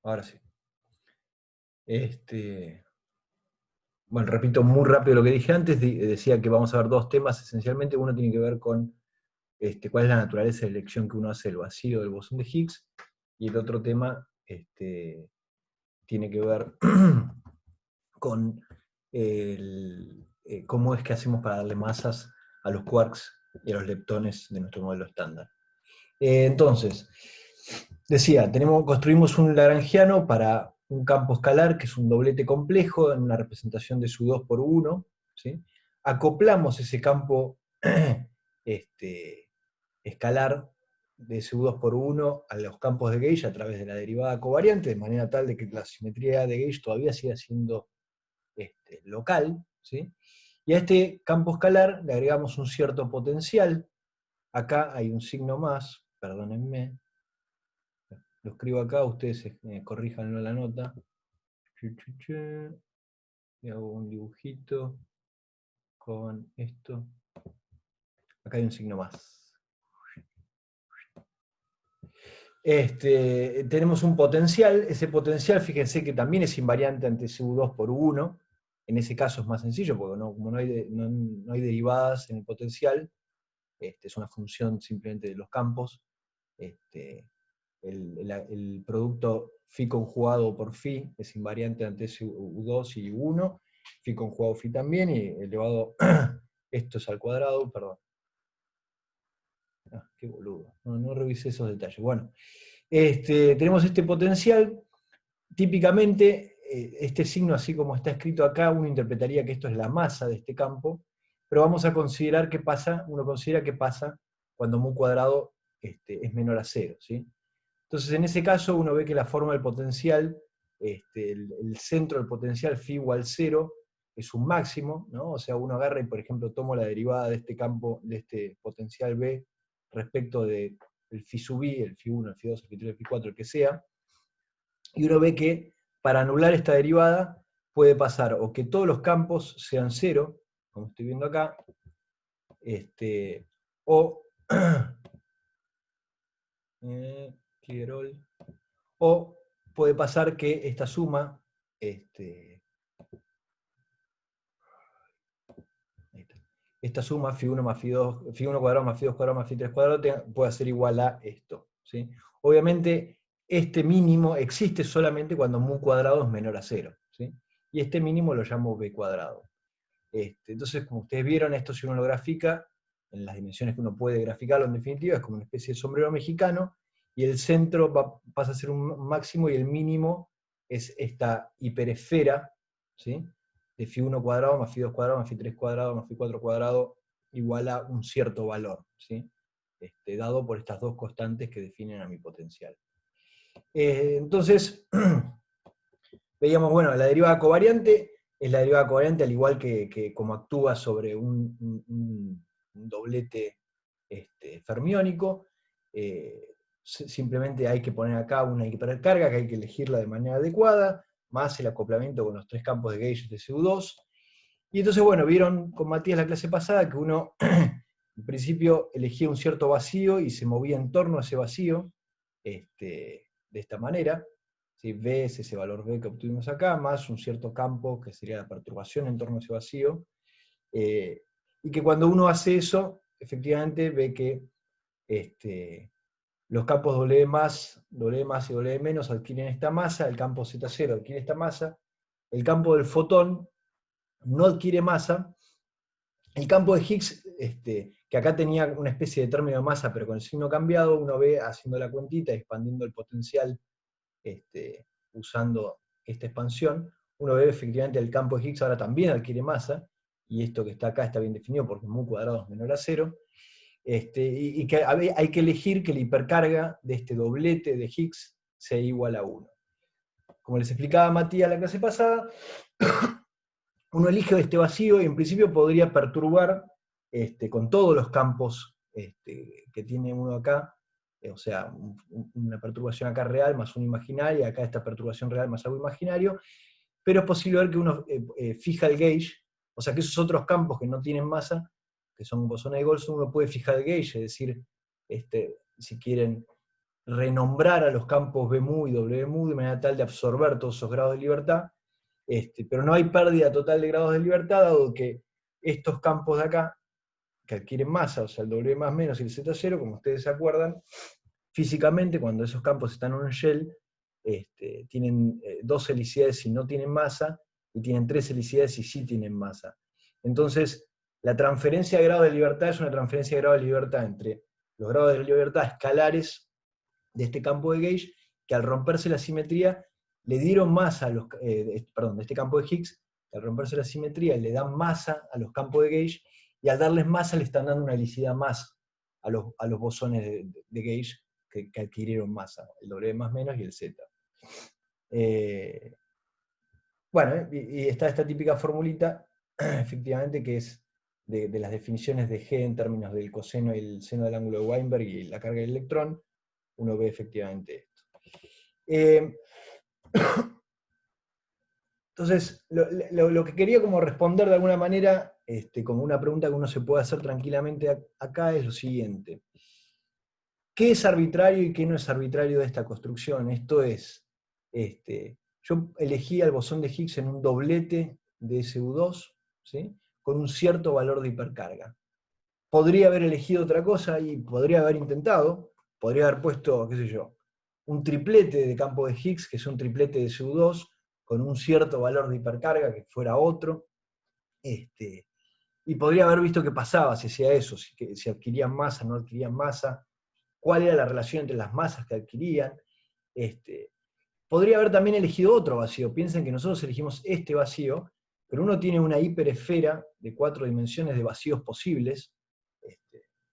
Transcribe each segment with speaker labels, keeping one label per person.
Speaker 1: Ahora sí. Bueno, repito muy rápido lo que dije antes, decía que vamos a ver dos temas esencialmente. Uno tiene que ver con cuál es la naturaleza de elección que uno hace del vacío del bosón de Higgs, y el otro tema tiene que ver con cómo es que hacemos para darle masas a los quarks y a los leptones de nuestro modelo estándar. Entonces, decía, construimos un lagrangiano para un campo escalar, que es un doblete complejo, en una representación de su 2 por 1, ¿sí? Acoplamos ese campo escalar de SU2 por 1 a los campos de gauge a través de la derivada covariante, de manera tal de que la simetría de gauge todavía siga siendo local, ¿sí? Y a este campo escalar le agregamos un cierto potencial. Acá hay un signo más, perdónenme, lo escribo acá, ustedes corríjanlo en la nota. Y hago un dibujito con esto. Acá hay un signo más. Tenemos un potencial, ese potencial, fíjense que también es invariante ante SU2 por 1, en ese caso es más sencillo, porque como no hay derivadas en el potencial, es una función simplemente de los campos, el producto phi conjugado por phi es invariante ante SU2 y 1, phi conjugado phi también, y elevado, esto es al cuadrado, perdón. Ah, qué boludo, no revisé esos detalles. Bueno, tenemos este potencial. Típicamente, este signo, así como está escrito acá, uno interpretaría que esto es la masa de este campo, pero vamos a considerar qué pasa, uno considera qué pasa cuando mu cuadrado es menor a 0, ¿sí? Entonces, en ese caso, uno ve que la forma del potencial, el centro del potencial phi igual 0, es un máximo, ¿no? O sea, uno agarra y, por ejemplo, tomo la derivada de este campo, de este potencial B, respecto del phi sub i, el phi 1, el phi 2, el phi 3, el phi 4, el que sea, y uno ve que para anular esta derivada puede pasar o que todos los campos sean 0, como estoy viendo acá, o o puede pasar que esta suma, esta suma phi1 más phi2, phi1 cuadrado más phi2 cuadrado más phi3 cuadrado puede ser igual a esto, ¿sí? Obviamente, este mínimo existe solamente cuando mu cuadrado es menor a 0, ¿sí? Y este mínimo lo llamo b cuadrado. Entonces, como ustedes vieron, esto si uno lo grafica, en las dimensiones que uno puede graficarlo en definitiva, es como una especie de sombrero mexicano, y el centro pasa a ser un máximo y el mínimo es esta hiperesfera, ¿sí? De phi1 cuadrado más phi2 cuadrado más phi3 cuadrado más phi4 cuadrado igual a un cierto valor, ¿sí? Dado por estas dos constantes que definen a mi potencial. Entonces, veíamos, bueno, la derivada covariante es la derivada covariante al igual que como actúa sobre un doblete fermiónico. Simplemente hay que poner acá una hipercarga que hay que elegirla de manera adecuada, más el acoplamiento con los tres campos de gauge de CU2. Y entonces, bueno, vieron con Matías la clase pasada que uno en principio elegía un cierto vacío y se movía en torno a ese vacío, de esta manera. ¿Sí? V es ese valor B que obtuvimos acá, más un cierto campo que sería la perturbación en torno a ese vacío. Y que cuando uno hace eso, efectivamente ve que los campos W más y W menos adquieren esta masa, el campo Z0 adquiere esta masa, el campo del fotón no adquiere masa, el campo de Higgs, que acá tenía una especie de término de masa, pero con el signo cambiado, uno ve haciendo la cuentita, expandiendo el potencial, usando esta expansión, uno ve efectivamente el campo de Higgs ahora también adquiere masa, y esto que está acá está bien definido porque mu cuadrado es menor a 0, y que hay que elegir que la hipercarga de este doblete de Higgs sea igual a 1. Como les explicaba Matías la clase pasada, uno elige este vacío y en principio podría perturbar con todos los campos que tiene uno acá, o sea, una perturbación acá real más una imaginaria, acá esta perturbación real más algo imaginario, pero es posible ver que uno fija el gauge, o sea que esos otros campos que no tienen masa, que son bosones de Goldstone, uno puede fijar el gauge, es decir, si quieren, renombrar a los campos BMU y WMU de manera tal de absorber todos esos grados de libertad, pero no hay pérdida total de grados de libertad, dado que estos campos de acá, que adquieren masa, o sea, el W más menos y el Z0, como ustedes se acuerdan, físicamente cuando esos campos están en un shell, tienen 2 helicidades si no tienen masa, y tienen 3 helicidades si sí tienen masa. Entonces, la transferencia de grado de libertad es una transferencia de grado de libertad entre los grados de libertad escalares de este campo de gauge, que al romperse la simetría le dieron masa a los, de este campo de Higgs, que al romperse la simetría le dan masa a los campos de gauge, y al darles masa le están dando una helicidad más a los bosones de gauge que adquirieron masa, el W más menos y el Z. Bueno, y está esta típica formulita, efectivamente, que es de las definiciones de G en términos del coseno y el seno del ángulo de Weinberg y la carga del electrón, uno ve efectivamente esto. Entonces, lo que quería como responder de alguna manera, como una pregunta que uno se puede hacer tranquilamente acá, es lo siguiente. ¿Qué es arbitrario y qué no es arbitrario de esta construcción? Esto es, yo elegí al bosón de Higgs en un doblete de SU2, ¿sí? Con un cierto valor de hipercarga. Podría haber elegido otra cosa y podría haber intentado, podría haber puesto, qué sé yo, un triplete de campo de Higgs, que es un triplete de SU2, con un cierto valor de hipercarga, que fuera otro, y podría haber visto qué pasaba si hacía eso, si adquirían masa, no adquirían masa, cuál era la relación entre las masas que adquirían. Podría haber también elegido otro vacío. Piensen que nosotros elegimos este vacío, pero uno tiene una hiperesfera de 4 dimensiones de vacíos posibles,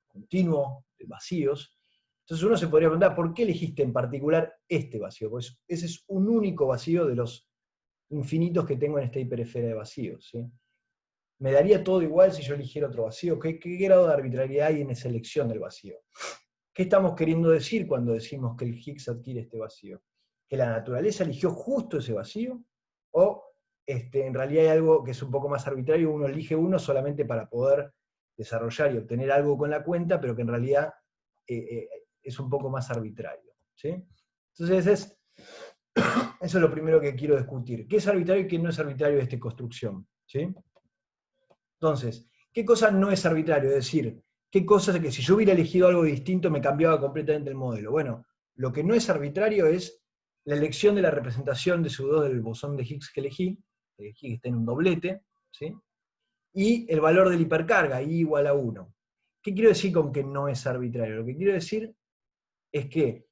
Speaker 1: continuo de vacíos. Entonces uno se podría preguntar, ¿por qué elegiste en particular este vacío? Pues ese es un único vacío de los infinitos que tengo en esta hiperesfera de vacíos, ¿sí? Me daría todo igual si yo eligiera otro vacío. ¿Qué grado de arbitrariedad hay en esa elección del vacío? ¿Qué estamos queriendo decir cuando decimos que el Higgs adquiere este vacío? ¿Que la naturaleza eligió justo ese vacío? ¿O en realidad hay algo que es un poco más arbitrario, uno elige uno solamente para poder desarrollar y obtener algo con la cuenta, pero que en realidad es un poco más arbitrario? ¿Sí? Entonces, eso es lo primero que quiero discutir. ¿Qué es arbitrario y qué no es arbitrario de esta construcción? ¿Sí? Entonces, ¿qué cosa no es arbitrario? Es decir, ¿qué cosas que si yo hubiera elegido algo distinto me cambiaba completamente el modelo? Bueno, lo que no es arbitrario es la elección de la representación de SU2 del bosón de Higgs que elegí que está en un doblete, ¿sí? Y el valor de la hipercarga, I igual a 1. ¿Qué quiero decir con que no es arbitrario? Lo que quiero decir es que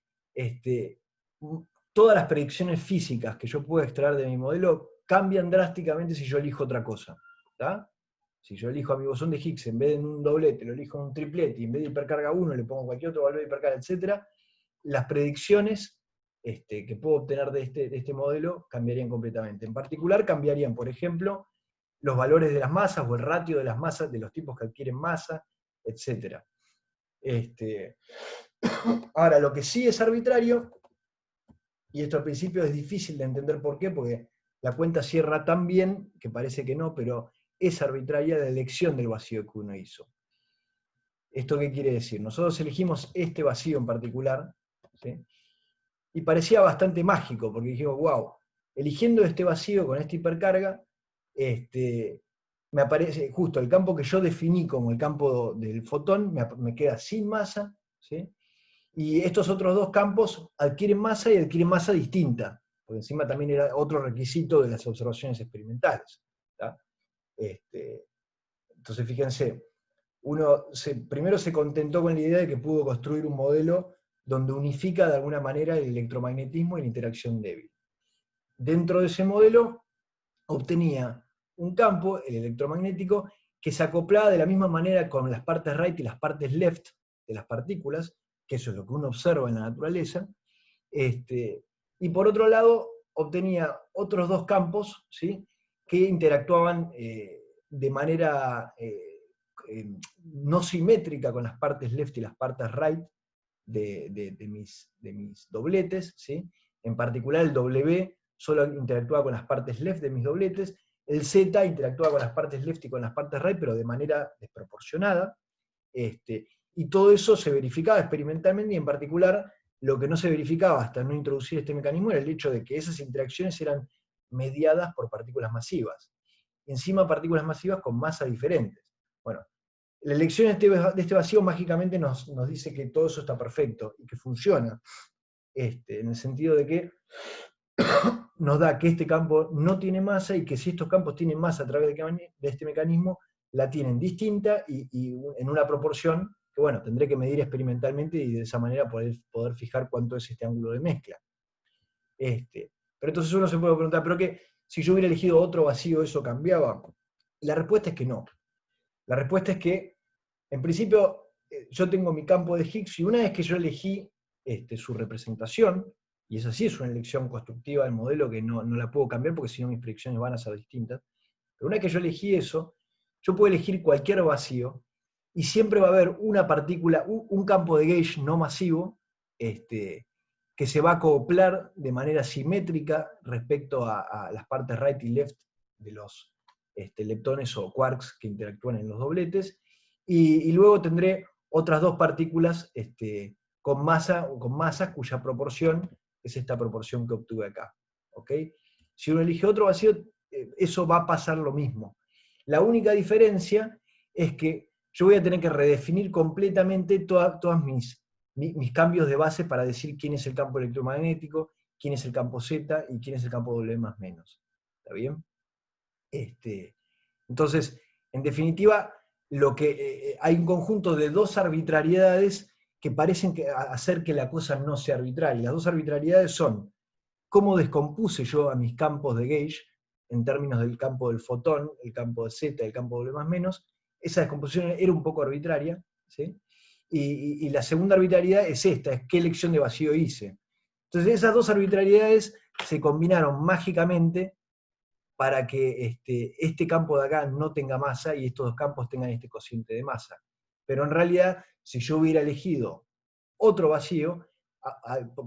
Speaker 1: todas las predicciones físicas que yo puedo extraer de mi modelo cambian drásticamente si yo elijo otra cosa. ¿Tá? Si yo elijo a mi bosón de Higgs, en vez de en un doblete, lo elijo en un triplete, y en vez de hipercarga 1 le pongo cualquier otro valor de hipercarga, etc., las predicciones que puedo obtener de este modelo cambiarían completamente. En particular, cambiarían, por ejemplo, los valores de las masas o el ratio de las masas de los tipos que adquieren masa, etc. Ahora, lo que sí es arbitrario, y esto al principio es difícil de entender por qué, porque la cuenta cierra tan bien que parece que no, pero es arbitraria la elección del vacío que uno hizo. ¿Esto qué quiere decir? Nosotros elegimos este vacío en particular, ¿sí? Y parecía bastante mágico, porque dijimos, wow, eligiendo este vacío con esta hipercarga, me aparece justo el campo que yo definí como el campo del fotón, me queda sin masa, ¿sí? Y estos otros dos campos adquieren masa y adquieren masa distinta, porque encima también era otro requisito de las observaciones experimentales. Entonces fíjense, uno primero se contentó con la idea de que pudo construir un modelo donde unifica de alguna manera el electromagnetismo y la interacción débil. Dentro de ese modelo obtenía un campo, el electromagnético, que se acoplaba de la misma manera con las partes right y las partes left de las partículas, que eso es lo que uno observa en la naturaleza, y por otro lado obtenía otros dos campos, ¿sí?, que interactuaban de manera no simétrica con las partes left y las partes right de mis dobletes, ¿sí? En particular el W solo interactuaba con las partes left de mis dobletes, el Z interactuaba con las partes left y con las partes right, pero de manera desproporcionada, y todo eso se verificaba experimentalmente, y en particular Lo que no se verificaba hasta no introducir este mecanismo era el hecho de que esas interacciones eran mediadas por partículas masivas. Encima partículas masivas con masas diferentes. Bueno, la elección de este vacío mágicamente nos dice que todo eso está perfecto y que funciona, en el sentido de que nos da que este campo no tiene masa y que si estos campos tienen masa a través de este mecanismo, la tienen distinta y en una proporción que, bueno, tendré que medir experimentalmente y de esa manera poder fijar cuánto es este ángulo de mezcla. Pero entonces uno se puede preguntar, ¿pero qué? Si yo hubiera elegido otro vacío, ¿eso cambiaba? Y la respuesta es que no. La respuesta es que, en principio, yo tengo mi campo de Higgs y una vez que yo elegí su representación, y esa sí es una elección constructiva del modelo que no la puedo cambiar porque si no mis predicciones van a ser distintas, pero una vez que yo elegí eso, yo puedo elegir cualquier vacío y siempre va a haber una partícula, un campo de gauge no masivo, que se va a acoplar de manera simétrica respecto a las partes right y left de los leptones o quarks que interactúan en los dobletes, y luego tendré otras dos partículas con masas cuya proporción es esta proporción que obtuve acá. ¿Okay? Si uno elige otro vacío, eso va a pasar lo mismo. La única diferencia es que yo voy a tener que redefinir completamente todas mis cambios de base para decir quién es el campo electromagnético, quién es el campo Z y quién es el campo W más menos. ¿Está bien? Entonces, en definitiva, hay un conjunto de dos arbitrariedades que parecen hacer que la cosa no sea arbitraria. Las dos arbitrariedades son cómo descompuse yo a mis campos de gauge en términos del campo del fotón, el campo de Z, el campo W más menos. Esa descomposición era un poco arbitraria, ¿sí? Y la segunda arbitrariedad es esta, es qué elección de vacío hice. Entonces esas dos arbitrariedades se combinaron mágicamente para que este campo de acá no tenga masa y estos dos campos tengan este cociente de masa. Pero en realidad, si yo hubiera elegido otro vacío,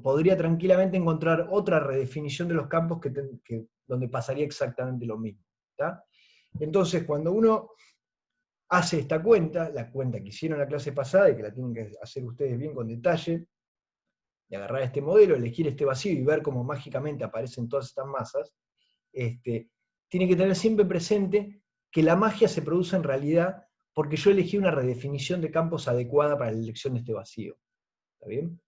Speaker 1: podría tranquilamente encontrar otra redefinición de los campos donde pasaría exactamente lo mismo. ¿Tá? Entonces, cuando uno hace esta cuenta, la cuenta que hicieron en la clase pasada y que la tienen que hacer ustedes bien con detalle, de agarrar este modelo, elegir este vacío y ver cómo mágicamente aparecen todas estas masas, tiene que tener siempre presente que la magia se produce en realidad porque yo elegí una redefinición de campos adecuada para la elección de este vacío. ¿Está bien?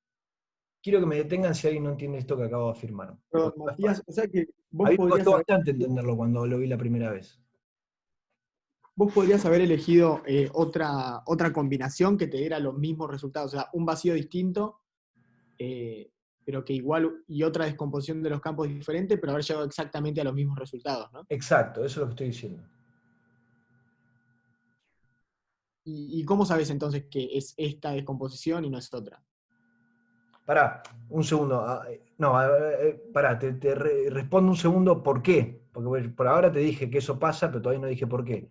Speaker 1: Quiero que me detengan si alguien no entiende esto que acabo de afirmar.
Speaker 2: Pero, Matías, o sea que
Speaker 1: a mí me costó bastante entenderlo cuando lo vi la primera vez.
Speaker 2: Vos podrías haber elegido otra combinación que te diera los mismos resultados, o sea, un vacío distinto, pero que igual, y otra descomposición de los campos diferente, pero haber llegado exactamente a los mismos resultados, ¿no?
Speaker 1: Exacto, eso es lo que estoy diciendo.
Speaker 2: ¿Y cómo sabes entonces que es esta descomposición y no es otra?
Speaker 1: Pará, un segundo. Pará, te respondo un segundo por qué. Porque por ahora te dije que eso pasa, pero todavía no dije por qué.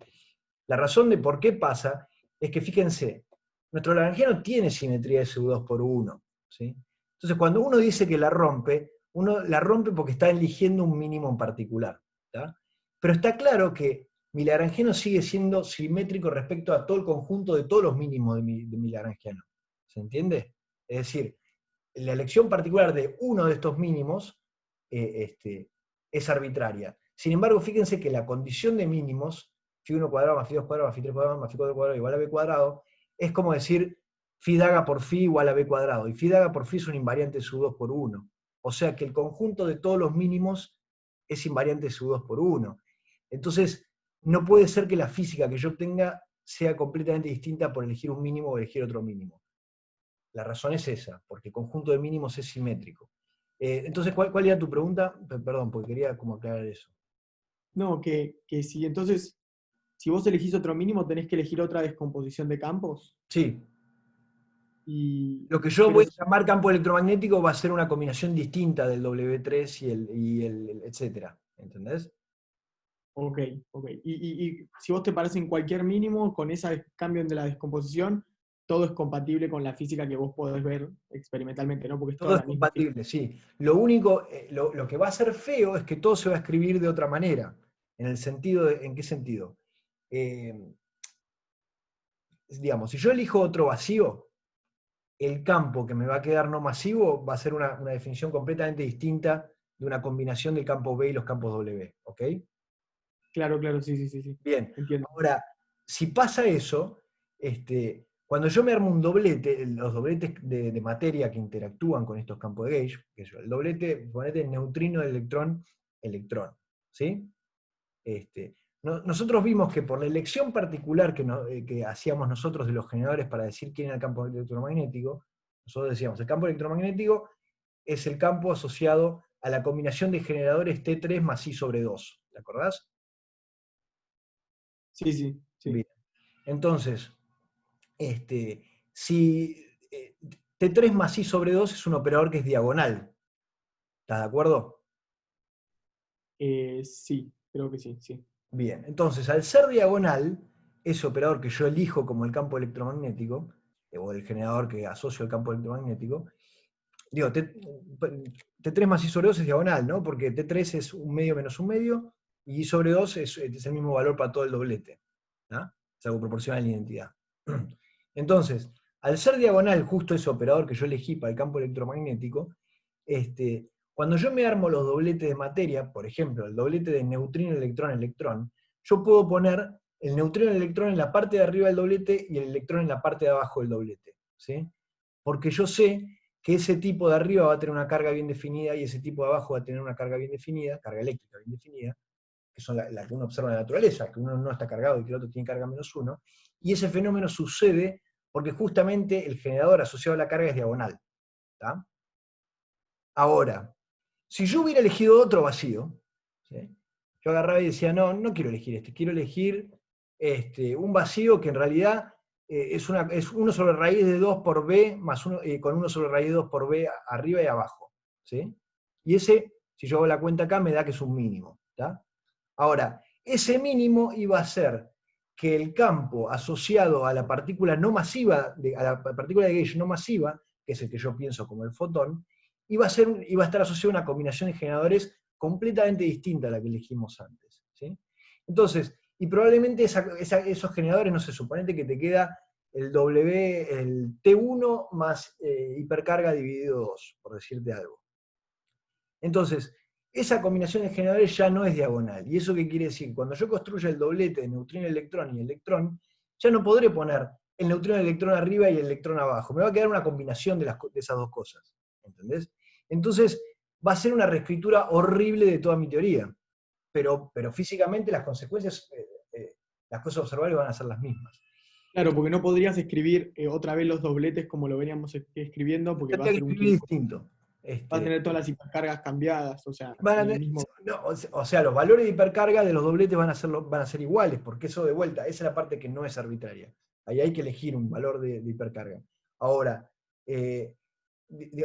Speaker 1: La razón de por qué pasa es que, fíjense, nuestro lagrangiano tiene simetría de SU2 por 1. ¿Sí? Entonces, cuando uno dice que uno la rompe porque está eligiendo un mínimo en particular. ¿Tá? Pero está claro que mi lagrangiano sigue siendo simétrico respecto a todo el conjunto de todos los mínimos de mi lagrangiano. ¿Se entiende? Es decir, la elección particular de uno de estos mínimos es arbitraria. Sin embargo, fíjense que la condición de mínimos, φ1 cuadrado más φ2 cuadrado más φ3 cuadrado más φ4 cuadrado igual a b cuadrado, es como decir φ daga por φ igual a b cuadrado, y φ daga por φ es un invariante de SU2 por 1. O sea que el conjunto de todos los mínimos es invariante de SU2 por 1. Entonces, no puede ser que la física que yo obtenga sea completamente distinta por elegir un mínimo o elegir otro mínimo. La razón es esa, porque el conjunto de mínimos es simétrico. Entonces, ¿cuál era tu pregunta? Perdón, porque quería como aclarar eso.
Speaker 2: No, que si entonces, si vos elegís otro mínimo, tenés que elegir otra descomposición de campos.
Speaker 1: Sí.
Speaker 2: Y,
Speaker 1: Lo que yo
Speaker 2: pero,
Speaker 1: voy a llamar campo electromagnético va a ser una combinación distinta del W3 y el etcétera. ¿Entendés?
Speaker 2: ok. Y si vos te parecen cualquier mínimo, con ese cambio de la descomposición, todo es compatible con la física que vos podés ver experimentalmente, ¿no? Porque es
Speaker 1: Todo
Speaker 2: toda
Speaker 1: es
Speaker 2: la misma física.
Speaker 1: compatible, sí. Lo único, lo que va a ser feo es que todo se va a escribir de otra manera. En el sentido ¿en qué sentido? Digamos, si yo elijo otro vacío, el campo que me va a quedar no masivo va a ser una definición completamente distinta de una combinación del campo B y los campos W, ¿ok?
Speaker 2: Claro, claro, sí, sí, sí, sí.
Speaker 1: Bien,
Speaker 2: Entiendo.
Speaker 1: ahora, si pasa eso, cuando yo me armo un doblete, los dobletes de materia que interactúan con estos campos de gauge, que es el doblete, ponete neutrino, electrón, electrón, ¿sí? Nosotros vimos que por la elección particular que hacíamos nosotros de los generadores para decir quién era el campo electromagnético, nosotros decíamos, el campo electromagnético es el campo asociado a la combinación de generadores T3 más I sobre 2. ¿Te acordás?
Speaker 2: Sí, sí, sí.
Speaker 1: Bien. Entonces, si T3 más I sobre 2 es un operador que es diagonal. ¿Estás de acuerdo?
Speaker 2: Sí, creo que sí, sí.
Speaker 1: Bien, entonces al ser diagonal, ese operador que yo elijo como el campo electromagnético, o el generador que asocio al campo electromagnético, digo, T3 más I sobre 2 es diagonal, ¿no? Porque T3 es un medio menos un medio, y I sobre 2 es el mismo valor para todo el doblete. ¿No? Es algo proporcional a la identidad. Entonces, al ser diagonal justo ese operador que yo elegí para el campo electromagnético, cuando yo me armo los dobletes de materia, por ejemplo, el doblete de neutrino, electrón, electrón, yo puedo poner el neutrino, el electrón en la parte de arriba del doblete y el electrón en la parte de abajo del doblete. ¿Sí? Porque yo sé que ese tipo de arriba va a tener una carga bien definida y ese tipo de abajo va a tener una carga bien definida, carga eléctrica bien definida, que son las que uno observa en la naturaleza, que uno no está cargado y que el otro tiene carga menos uno, y ese fenómeno sucede porque justamente el generador asociado a la carga es diagonal. ¿Tá? Ahora, si yo hubiera elegido otro vacío, ¿sí? Yo agarraba y decía, no, no quiero elegir quiero elegir un vacío que en realidad es 1 sobre raíz de 2 por B más con 1 sobre raíz de 2 por B arriba y abajo. ¿Sí? Y ese, si yo hago la cuenta acá, me da que es un mínimo. ¿Tá? Ahora, ese mínimo iba a ser que el campo asociado a la partícula no masiva, a la partícula de gauge no masiva, que es el que yo pienso como el fotón, iba a estar asociado a una combinación de generadores completamente distinta a la que elegimos antes. ¿Sí? Entonces, y probablemente esos generadores, no sé, suponete que te queda el T1 más hipercarga dividido 2, por decirte algo. Entonces, esa combinación de generadores ya no es diagonal. ¿Y eso qué quiere decir? Cuando yo construya el doblete de neutrino, electrón y electrón, ya no podré poner el neutrino, electrón arriba y el electrón abajo. Me va a quedar una combinación de esas dos cosas. ¿Entendés? Entonces, va a ser una reescritura horrible de toda mi teoría. Pero físicamente las consecuencias, las cosas observables van a ser las mismas.
Speaker 2: Claro, porque no podrías escribir otra vez los dobletes como lo veníamos escribiendo, porque va a
Speaker 1: Tendría que
Speaker 2: ser un
Speaker 1: escribir
Speaker 2: quilombo.
Speaker 1: distinto.
Speaker 2: Vas a tener todas las hipercargas cambiadas, o sea,
Speaker 1: Van a
Speaker 2: en el mismo.
Speaker 1: no, o sea, los valores de hipercarga de los dobletes van a ser iguales, porque eso de vuelta, esa es la parte que no es arbitraria. Ahí hay que elegir un valor de hipercarga. Ahora,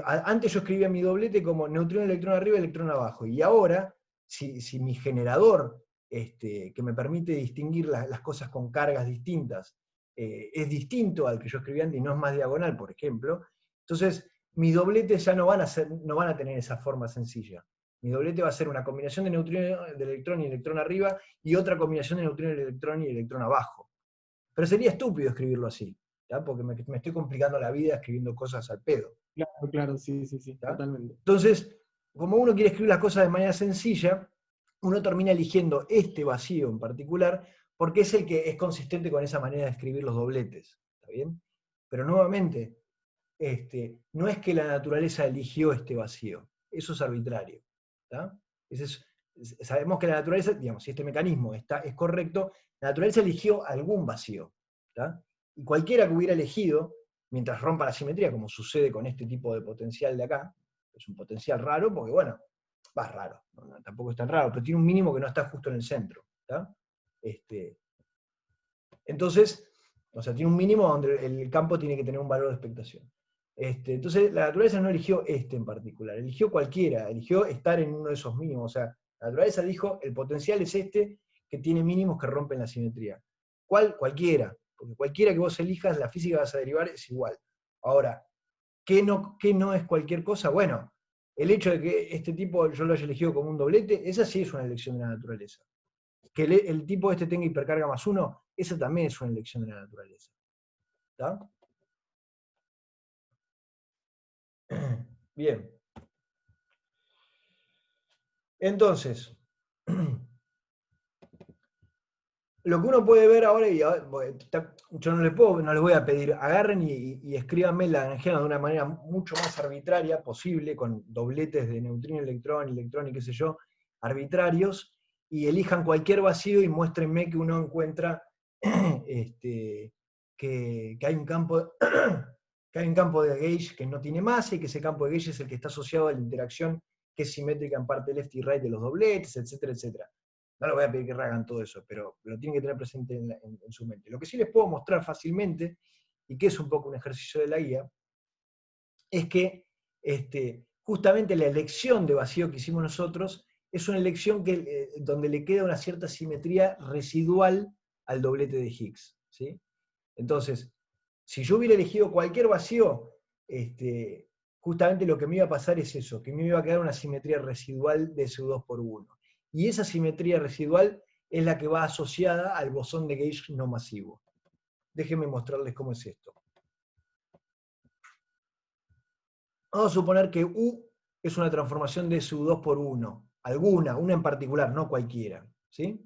Speaker 1: antes yo escribía mi doblete como neutrón, electrón arriba, electrón abajo, y ahora, si mi generador, que me permite distinguir las cosas con cargas distintas, es distinto al que yo escribía antes y no es más diagonal, por ejemplo, entonces mis dobletes ya no van a tener esa forma sencilla. Mi doblete va a ser una combinación de neutrino, de electrón y electrón arriba y otra combinación de neutrino, de electrón y electrón abajo. Pero sería estúpido escribirlo así, ¿tá? Porque me estoy complicando la vida escribiendo cosas al pedo.
Speaker 2: Claro, claro, sí, sí, sí,
Speaker 1: ¿Tá?
Speaker 2: totalmente.
Speaker 1: Entonces, como uno quiere escribir las cosas de manera sencilla, uno termina eligiendo este vacío en particular porque es el que es consistente con esa manera de escribir los dobletes. ¿Está bien? Pero nuevamente, no es que la naturaleza eligió este vacío, eso es arbitrario. ¿Tá? Sabemos que la naturaleza, digamos, si este mecanismo es correcto, la naturaleza eligió algún vacío. ¿Tá? Y cualquiera que hubiera elegido, mientras rompa la simetría, como sucede con este tipo de potencial de acá, es un potencial raro porque, bueno, va raro, tampoco es tan raro, pero tiene un mínimo que no está justo en el centro. ¿Tá? Entonces, o sea, tiene un mínimo donde el campo tiene que tener un valor de expectación. Entonces, la naturaleza no eligió este en particular, eligió cualquiera, eligió estar en uno de esos mínimos. O sea, la naturaleza dijo, el potencial es este que tiene mínimos que rompen la simetría. ¿Cuál? Cualquiera, porque cualquiera que vos elijas, la física que vas a derivar es igual. Ahora, qué no es cualquier cosa? Bueno, el hecho de que este tipo yo lo haya elegido como un doblete, esa sí es una elección de la naturaleza. Que el tipo este tenga hipercarga más uno, esa también es una elección de la naturaleza. ¿Está? Bien. Entonces, lo que uno puede ver ahora, yo no les voy a pedir, agarren y escríbanme la energía de una manera mucho más arbitraria posible, con dobletes de neutrino, electrón y qué sé yo, arbitrarios, y elijan cualquier vacío y muéstrenme que uno encuentra que hay un campo que hay un campo de gauge que no tiene masa y que ese campo de gauge es el que está asociado a la interacción que es simétrica en parte left y right de los dobletes, etcétera, etcétera. No les voy a pedir que hagan todo eso, pero lo tienen que tener presente en su mente. Lo que sí les puedo mostrar fácilmente, y que es un poco un ejercicio de la guía, es que justamente la elección de vacío que hicimos nosotros es una elección donde le queda una cierta simetría residual al doblete de Higgs. ¿Sí? Entonces, si yo hubiera elegido cualquier vacío, justamente lo que me iba a pasar es eso, que me iba a quedar una simetría residual de SU2 por 1. Y esa simetría residual es la que va asociada al bosón de gauge no masivo. Déjenme mostrarles cómo es esto. Vamos a suponer que U es una transformación de SU2 por 1. Una en particular, no cualquiera. ¿Sí?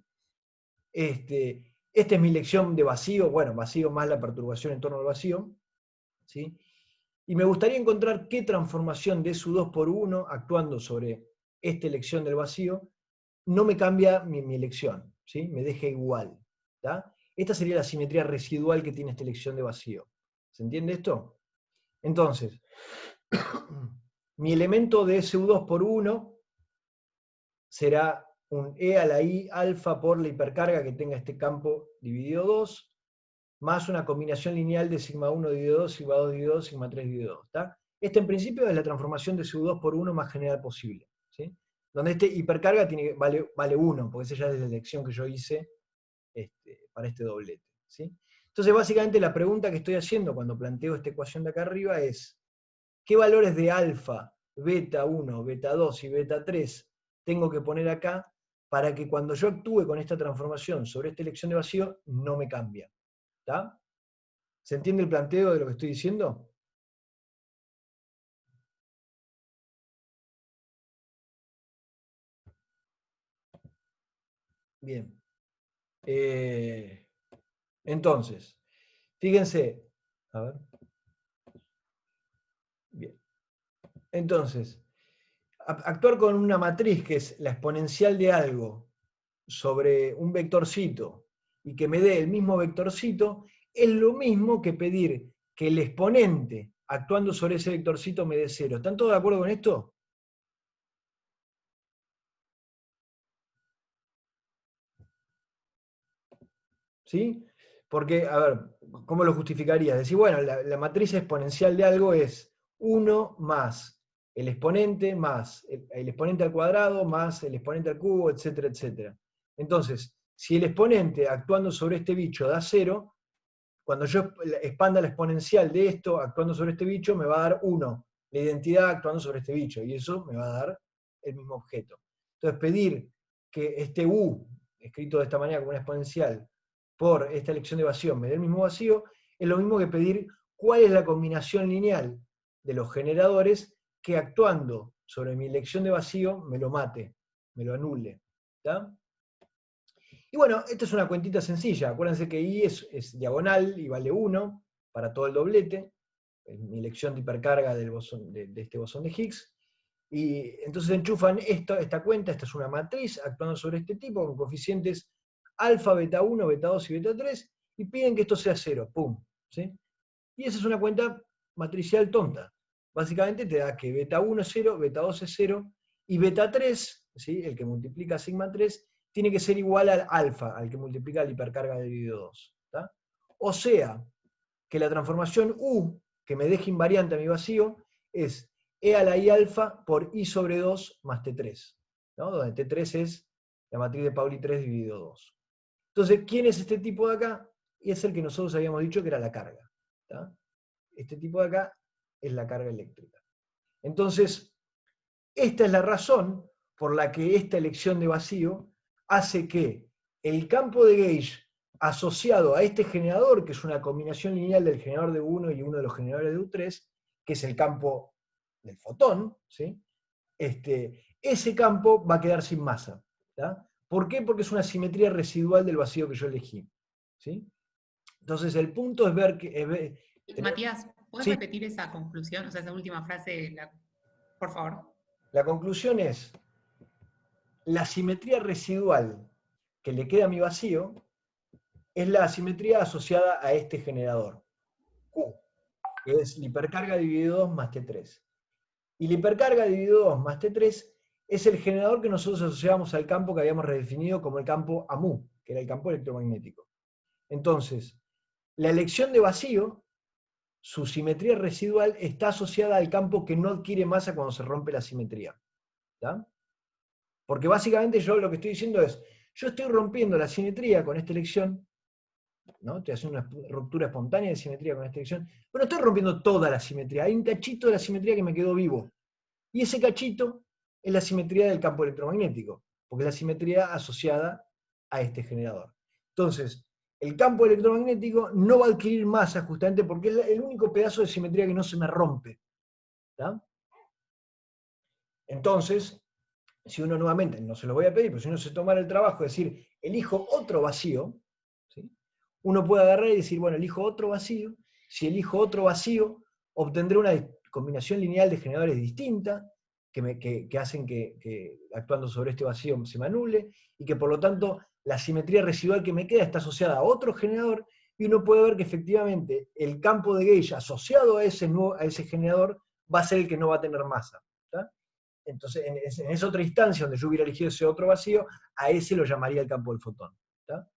Speaker 1: Esta es mi lección de vacío, bueno, vacío más la perturbación en torno al vacío. ¿Sí? Y me gustaría encontrar qué transformación de SU2 por 1 actuando sobre esta elección del vacío no me cambia mi elección, ¿sí? Me deja igual. ¿tá? Esta sería la simetría residual que tiene esta elección de vacío. ¿Se entiende esto? Entonces, mi elemento de SU2 por 1 será un E a la I alfa por la hipercarga que tenga este campo dividido 2, más una combinación lineal de sigma 1 dividido 2, sigma 2 dividido 2, sigma 3 dividido 2. ¿tá? Esta en principio es la transformación de SU2 por 1 más general posible. ¿sí? Donde este hipercarga vale 1, porque esa ya es la elección que yo hice para este doblete. ¿sí? Entonces, básicamente la pregunta que estoy haciendo cuando planteo esta ecuación de acá arriba es, ¿qué valores de alfa, beta 1, beta 2 y beta 3 tengo que poner acá para que cuando yo actúe con esta transformación sobre esta elección de vacío no me cambie? ¿Está? ¿Se entiende el planteo de lo que estoy diciendo? Bien. Entonces, fíjense. A ver. Bien. Entonces, actuar con una matriz que es la exponencial de algo sobre un vectorcito y que me dé el mismo vectorcito es lo mismo que pedir que el exponente actuando sobre ese vectorcito me dé 0. ¿Están todos de acuerdo con esto? ¿Sí? Porque, a ver, ¿cómo lo justificarías? Decir, bueno, la matriz exponencial de algo es 1 más el exponente al cuadrado más el exponente al cubo, etcétera, etcétera. Entonces, si el exponente actuando sobre este bicho da 0, cuando yo expanda la exponencial de esto actuando sobre este bicho, me va a dar 1, la identidad actuando sobre este bicho, y eso me va a dar el mismo objeto. Entonces, pedir que este U, escrito de esta manera como una exponencial, por esta elección de vacío me dé el mismo vacío, es lo mismo que pedir cuál es la combinación lineal de los generadores que actuando sobre mi elección de vacío me lo mate, me lo anule. ¿Está? Y bueno, esta es una cuentita sencilla. Acuérdense que I es diagonal y vale 1 para todo el doblete. Es mi elección de hipercarga de este bosón de Higgs. Y entonces enchufan esta cuenta, esta es una matriz actuando sobre este tipo con coeficientes alfa, beta 1, beta 2 y beta 3, y piden que esto sea 0. ¡Pum! ¿sí? Y esa es una cuenta matricial tonta. Básicamente te da que beta 1 es 0, beta 2 es 0, y beta 3, ¿sí? El que multiplica sigma 3, tiene que ser igual al alfa, al que multiplica la hipercarga dividido 2. ¿tá? O sea, que la transformación U, que me deja invariante a mi vacío, es E a la I alfa por I sobre 2 más T3, ¿no? Donde T3 es la matriz de Pauli 3 dividido 2. Entonces, ¿quién es este tipo de acá? Y es el que nosotros habíamos dicho que era la carga. ¿tá? Este tipo de acá es la carga eléctrica. Entonces, esta es la razón por la que esta elección de vacío hace que el campo de gauge asociado a este generador, que es una combinación lineal del generador de U1 y uno de los generadores de U3, que es el campo del fotón, ¿sí? Ese campo va a quedar sin masa. ¿Tá? ¿Por qué? Porque es una simetría residual del vacío que yo elegí. ¿Sí? Entonces el punto es ver que...
Speaker 3: Matías, ¿puedes
Speaker 1: sí,
Speaker 3: repetir esa conclusión? O sea, esa última frase, por favor.
Speaker 1: la conclusión es, la simetría residual que le queda a mi vacío es la simetría asociada a este generador, Q, que es la hipercarga dividido 2 más T3. Y la hipercarga dividido 2 más T3 es el generador que nosotros asociamos al campo que habíamos redefinido como el campo AMU, que era el campo electromagnético. Entonces, la elección de vacío, su simetría residual, está asociada al campo que no adquiere masa cuando se rompe la simetría. ¿Tá? Porque básicamente yo lo que estoy diciendo es, yo estoy rompiendo la simetría con esta elección, ¿no? Estoy haciendo una ruptura espontánea de simetría con esta elección, pero no estoy rompiendo toda la simetría, hay un cachito de la simetría que me quedó vivo. Y ese cachito es la simetría del campo electromagnético, porque es la simetría asociada a este generador. Entonces, el campo electromagnético no va a adquirir masa justamente porque es el único pedazo de simetría que no se me rompe. ¿Tá? Entonces, si uno nuevamente, no se lo voy a pedir, pero si uno se tomara el trabajo de decir, elijo otro vacío, ¿sí? Uno puede agarrar y decir, bueno, elijo otro vacío, si elijo otro vacío, obtendré una combinación lineal de generadores distinta, que hacen que actuando sobre este vacío se me anule, y que por lo tanto la simetría residual que me queda está asociada a otro generador, y uno puede ver que efectivamente el campo de gauge asociado a ese generador va a ser el que no va a tener masa. ¿Tá? Entonces, en esa otra instancia donde yo hubiera elegido ese otro vacío, a ese lo llamaría el campo del fotón. ¿Tá?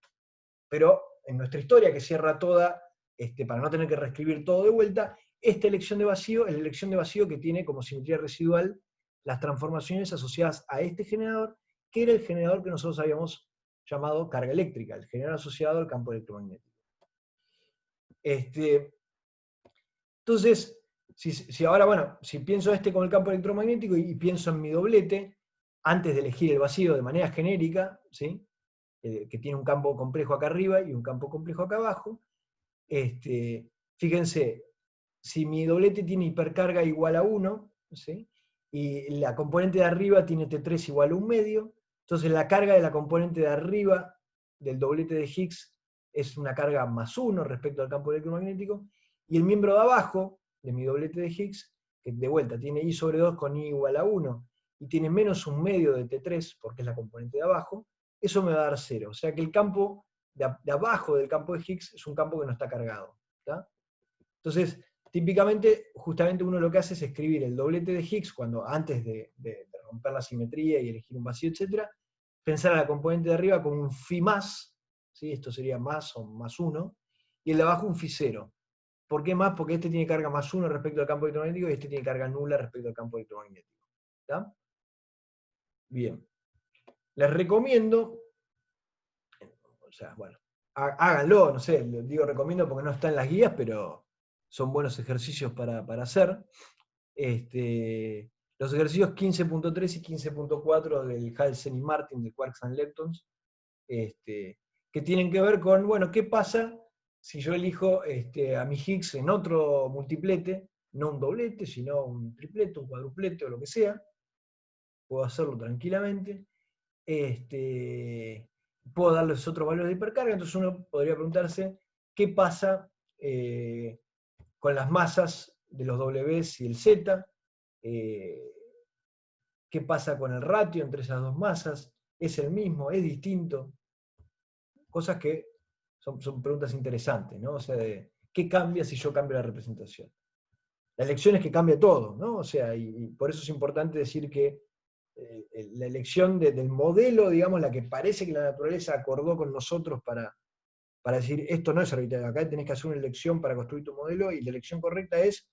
Speaker 1: Pero en nuestra historia, que cierra toda, para no tener que reescribir todo de vuelta, esta elección de vacío es la elección de vacío que tiene como simetría residual las transformaciones asociadas a este generador, que era el generador que nosotros habíamos llamado carga eléctrica, el generador asociado al campo electromagnético. Entonces, si ahora, bueno, si pienso con el campo electromagnético y pienso en mi doblete, antes de elegir el vacío de manera genérica, ¿sí? Que tiene un campo complejo acá arriba y un campo complejo acá abajo, fíjense, si mi doblete tiene hipercarga igual a 1, ¿sí? Y la componente de arriba tiene T3 igual a 1 medio, entonces la carga de la componente de arriba del doblete de Higgs es una carga más 1 respecto al campo electromagnético, y el miembro de abajo de mi doblete de Higgs, que de vuelta tiene I sobre 2 con I igual a 1, y tiene menos 1 medio de T3, porque es la componente de abajo, eso me va a dar 0. O sea que el campo de abajo del campo de Higgs es un campo que no está cargado. ¿Tá? Entonces, típicamente, justamente uno lo que hace es escribir el doblete de Higgs cuando antes de romper la simetría y elegir un vacío, etc., pensar a la componente de arriba como un phi más, ¿sí? Esto sería más o más 1, y el de abajo un phi 0. ¿Por qué más? Porque este tiene carga más 1 respecto al campo electromagnético y este tiene carga nula respecto al campo electromagnético. ¿Tá? Bien. Les recomiendo, o sea, bueno, háganlo, no sé, les digo recomiendo porque no está en las guías, pero son buenos ejercicios para hacer. Los ejercicios 15.3 y 15.4 del Halsen y Martin de Quarks and Leptons, que tienen que ver con, bueno, ¿qué pasa si yo elijo a mi Higgs en otro multiplete, no un doblete, sino un triplete, un cuadruplete o lo que sea? Puedo hacerlo tranquilamente. Puedo darles otros valores de hipercarga, entonces uno podría preguntarse qué pasa con las masas de los W y el Z, qué pasa con el ratio entre esas dos masas, es el mismo, es distinto, cosas que son preguntas interesantes, ¿no? O sea, ¿qué cambia si yo cambio la representación? La elección es que cambia todo, ¿no? O sea, y por eso es importante decir que la elección del modelo, digamos, la que parece que la naturaleza acordó con nosotros para decir, esto no es arbitrario, acá tenés que hacer una elección para construir tu modelo, y la elección correcta es,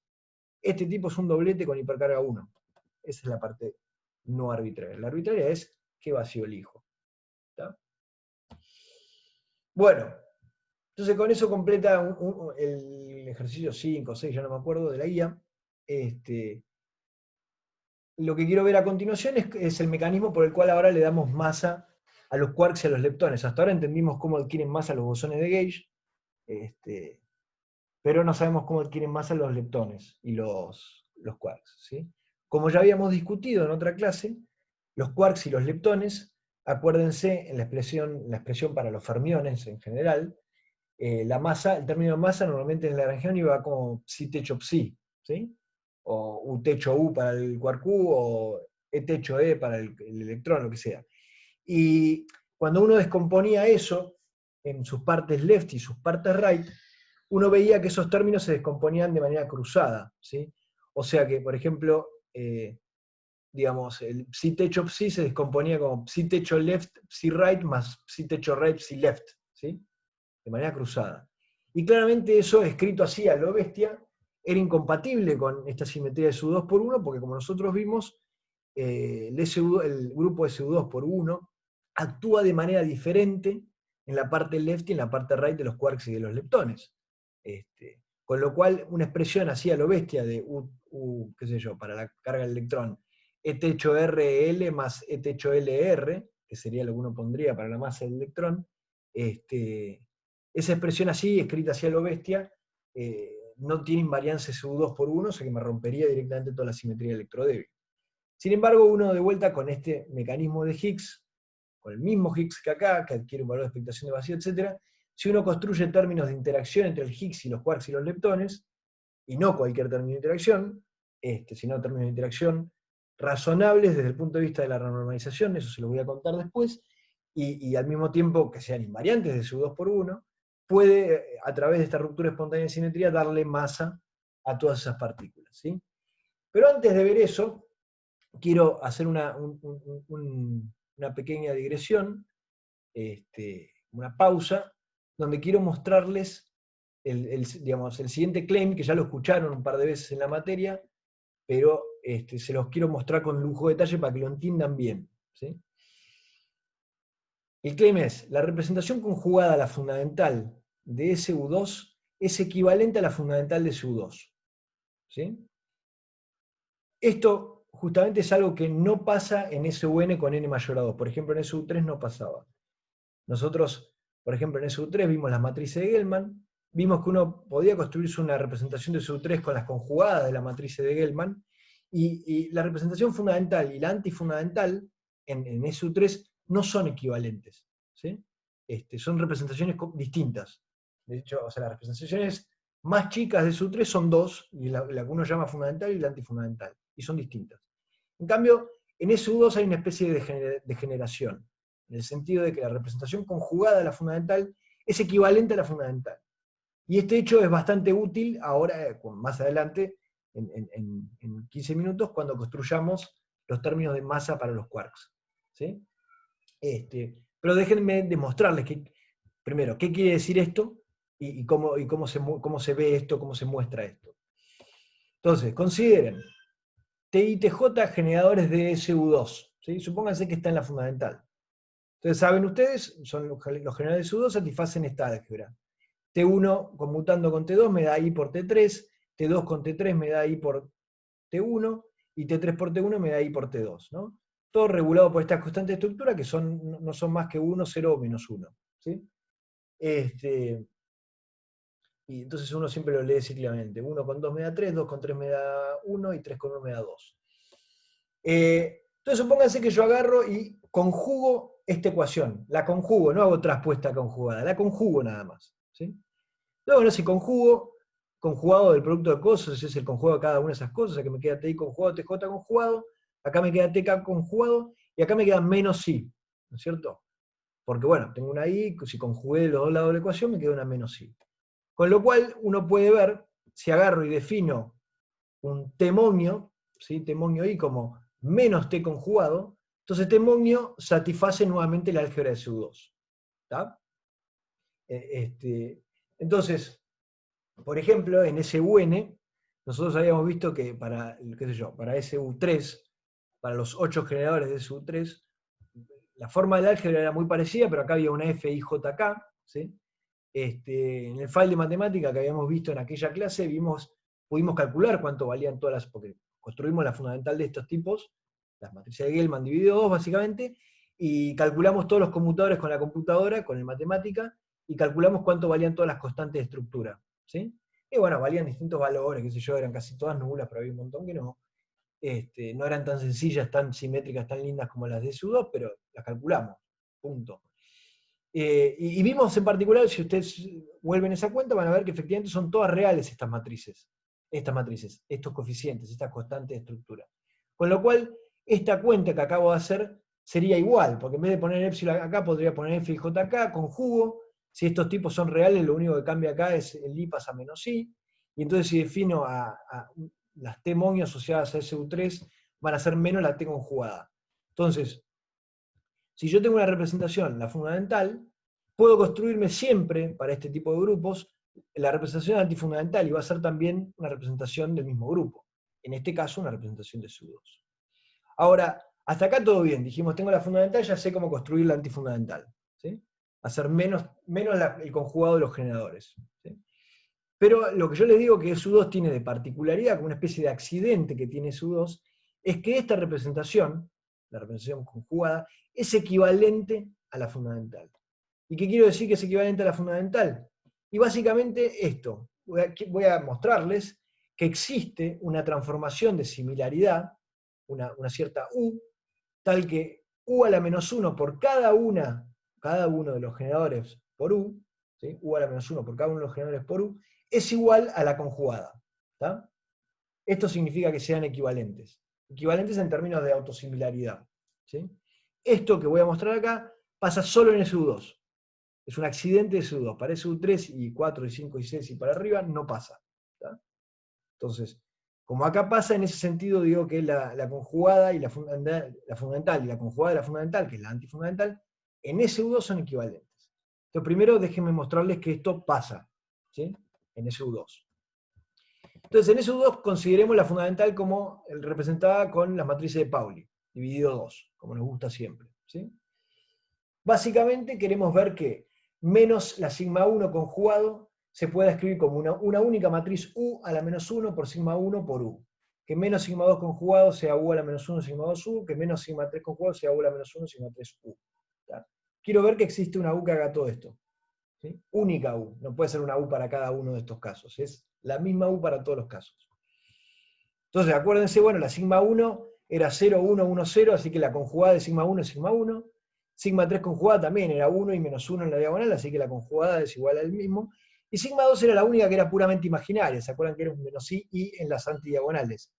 Speaker 1: este tipo es un doblete con hipercarga 1. Esa es la parte no arbitraria. La arbitraria es qué vacío elijo. ¿Tá? Bueno, entonces con eso completa el ejercicio 5 o 6, ya no me acuerdo, de la guía. Lo que quiero ver a continuación es el mecanismo por el cual ahora le damos masa a los quarks y a los leptones. Hasta ahora entendimos cómo adquieren masa los bosones de Gauge, pero no sabemos cómo adquieren masa los leptones y los quarks. ¿Sí? Como ya habíamos discutido en otra clase, los quarks y los leptones, acuérdense en la expresión para los fermiones en general, la masa, el término masa normalmente en el lagrangiano iba como psi techo psi, ¿sí? O U techo U para el quark U, o E techo E para el electrón, lo que sea. Y cuando uno descomponía eso en sus partes left y sus partes right, uno veía que esos términos se descomponían de manera cruzada, ¿sí? O sea que, por ejemplo, digamos, el psi techo psi se descomponía como psi techo left, psi right, más psi techo right, psi left, ¿sí? De manera cruzada. Y claramente eso, escrito así a lo bestia, era incompatible con esta simetría de SU2 por 1, porque como nosotros vimos, el grupo SU2 por 1 actúa de manera diferente en la parte left y en la parte right de los quarks y de los leptones. Con lo cual, una expresión así a lo bestia de qué sé yo, para la carga del electrón, E techo RL más E techo LR, que sería lo que uno pondría para la masa del electrón, esa expresión así, escrita así a lo bestia, no tiene invariancia SU2 por 1, o sea que me rompería directamente toda la simetría electrodébil. Sin embargo, uno de vuelta con este mecanismo de Higgs, con el mismo Higgs que acá, que adquiere un valor de expectación de vacío, etc., si uno construye términos de interacción entre el Higgs y los quarks y los leptones, y no cualquier término de interacción, sino términos de interacción razonables desde el punto de vista de la renormalización, eso se lo voy a contar después, y al mismo tiempo que sean invariantes de SU2 por 1, puede, a través de esta ruptura espontánea de simetría, darle masa a todas esas partículas, ¿sí? Pero antes de ver eso, quiero hacer una pequeña digresión, una pausa, donde quiero mostrarles digamos, el siguiente claim, que ya lo escucharon un par de veces en la materia, pero se los quiero mostrar con lujo de detalle para que lo entiendan bien, ¿sí? El claim es: la representación conjugada a la fundamental de SU2 es equivalente a la fundamental de SU2, ¿sí? Esto justamente es algo que no pasa en SUN con n mayor a 2. Por ejemplo, en SU3 no pasaba. Nosotros, por ejemplo, en SU3 vimos las matrices de Gell-Mann, vimos que uno podía construirse una representación de SU3 con las conjugadas de la matriz de Gell-Mann, y la representación fundamental y la antifundamental en SU3 no son equivalentes, ¿sí? Son representaciones distintas. De hecho, o sea, las representaciones más chicas de SU3 son dos, y la que uno llama fundamental y la antifundamental, y son distintas. En cambio, en SU2 hay una especie de degeneración, en el sentido de que la representación conjugada de la fundamental es equivalente a la fundamental. Y este hecho es bastante útil ahora, más adelante, en 15 minutos, cuando construyamos los términos de masa para los quarks, ¿sí? Pero déjenme demostrarles primero, qué quiere decir esto y cómo se ve esto, cómo se muestra esto. Entonces, consideren T y TJ generadores de SU2, ¿sí? Supónganse que está en la fundamental. Entonces, saben ustedes, los generadores de SU2 satisfacen esta álgebra. T1 conmutando con T2 me da I por T3, T2 con T3 me da I por T1, y T3 por T1 me da I por T2, ¿no? Todo regulado por estas constantes de estructura que no son más que 1, 0 o menos 1, ¿sí? Y entonces uno siempre lo lee cíclicamente. 1 con 2 me da 3, 2 con 3 me da 1, y 3 con 1 me da 2. Entonces supónganse que yo agarro y conjugo esta ecuación. La conjugo, no hago traspuesta conjugada, la conjugo nada más, ¿sí? Luego, bueno, si conjugado del producto de cosas, es el conjugado de cada una de esas cosas, aquí me queda TI conjugado, TJ conjugado, acá me queda TK conjugado, y acá me queda menos I, ¿no es cierto? Porque bueno, tengo una I, si conjugué los dos lados de la ecuación, me queda una menos I. Con lo cual, uno puede ver, si agarro y defino un temonio, ¿sí? Temonio I como menos T conjugado, entonces temonio satisface nuevamente la álgebra de SU2. ¿Está? Entonces, por ejemplo, en SUN, nosotros habíamos visto que para, qué sé yo, para SU3, para los 8 generadores de SU3, la forma del álgebra era muy parecida, pero acá había una FIJK, ¿sí? En el file de matemática que habíamos visto en aquella clase, pudimos calcular cuánto valían todas porque construimos la fundamental de estos tipos, las matrices de Gell-Mann dividido 2 básicamente, y calculamos todos los conmutadores con la computadora, con el matemática, y calculamos cuánto valían todas las constantes de estructura, ¿sí? Y bueno, valían distintos valores, qué sé yo, eran casi todas nulas, pero había un montón que no. no eran tan sencillas, tan simétricas, tan lindas como las de SU2, pero las calculamos, punto. Y vimos en particular, si ustedes vuelven esa cuenta, van a ver que efectivamente son todas reales estas matrices, estos coeficientes, estas constantes de estructura. Con lo cual, esta cuenta que acabo de hacer sería igual, porque en vez de poner epsilon acá, podría poner f y j acá, conjugo. Si estos tipos son reales, lo único que cambia acá es el i pasa a menos i, y entonces si defino a las t moño asociadas a SU3, van a ser menos la t conjugada. Entonces, si yo tengo una representación, la fundamental, puedo construirme siempre, para este tipo de grupos, la representación antifundamental, y va a ser también una representación del mismo grupo. En este caso, una representación de SU2. Ahora, hasta acá todo bien. Dijimos, tengo la fundamental, ya sé cómo construir la antifundamental. ¿Sí? Hacer menos el conjugado de los generadores. ¿Sí? Pero lo que yo les digo que SU2 tiene de particularidad, como una especie de accidente que tiene SU2, es que esta representación, la representación conjugada, es equivalente a la fundamental. ¿Y qué quiero decir que es equivalente a la fundamental? Y básicamente esto. Voy a mostrarles que existe una transformación de similaridad, una cierta U, tal que U a la menos 1 por cada uno de los generadores por U, ¿sí? U a la menos 1 por cada uno de los generadores por U, es igual a la conjugada. ¿Tá? Esto significa que sean equivalentes. Equivalentes en términos de autosimilaridad. ¿Sí? Esto que voy a mostrar acá pasa solo en SU2. Es un accidente de SU2. Para SU3 y 4 y 5 y 6 y para arriba no pasa. ¿Tá? Entonces, como acá pasa, en ese sentido digo que la conjugada y la fundamental y la conjugada de la fundamental, que es la antifundamental, en SU2 son equivalentes. Entonces, primero déjenme mostrarles que esto pasa, ¿sí? En SU2. Entonces, en SU2 consideremos la fundamental como representada con las matrices de Pauli, dividido 2, como nos gusta siempre. ¿Sí? Básicamente queremos ver que menos la sigma 1 conjugado se puede escribir como una única matriz U a la menos 1 por sigma 1 por U. Que menos sigma 2 conjugado sea U a la menos 1 sigma 2U, que menos sigma 3 conjugado sea U a la menos 1 sigma 3U. ¿Tá? Quiero ver que existe una U que haga todo esto. ¿Sí? Única U, no puede ser una U para cada uno de estos casos, es la misma U para todos los casos. Entonces, acuérdense, bueno, la sigma 1 era 0, 1, 1, 0, así que la conjugada de sigma 1 es sigma 1. Sigma 3 conjugada también era 1 y menos 1 en la diagonal, así que la conjugada es igual al mismo. Y sigma 2 era la única que era puramente imaginaria, ¿se acuerdan que era un menos i en las antidiagonales?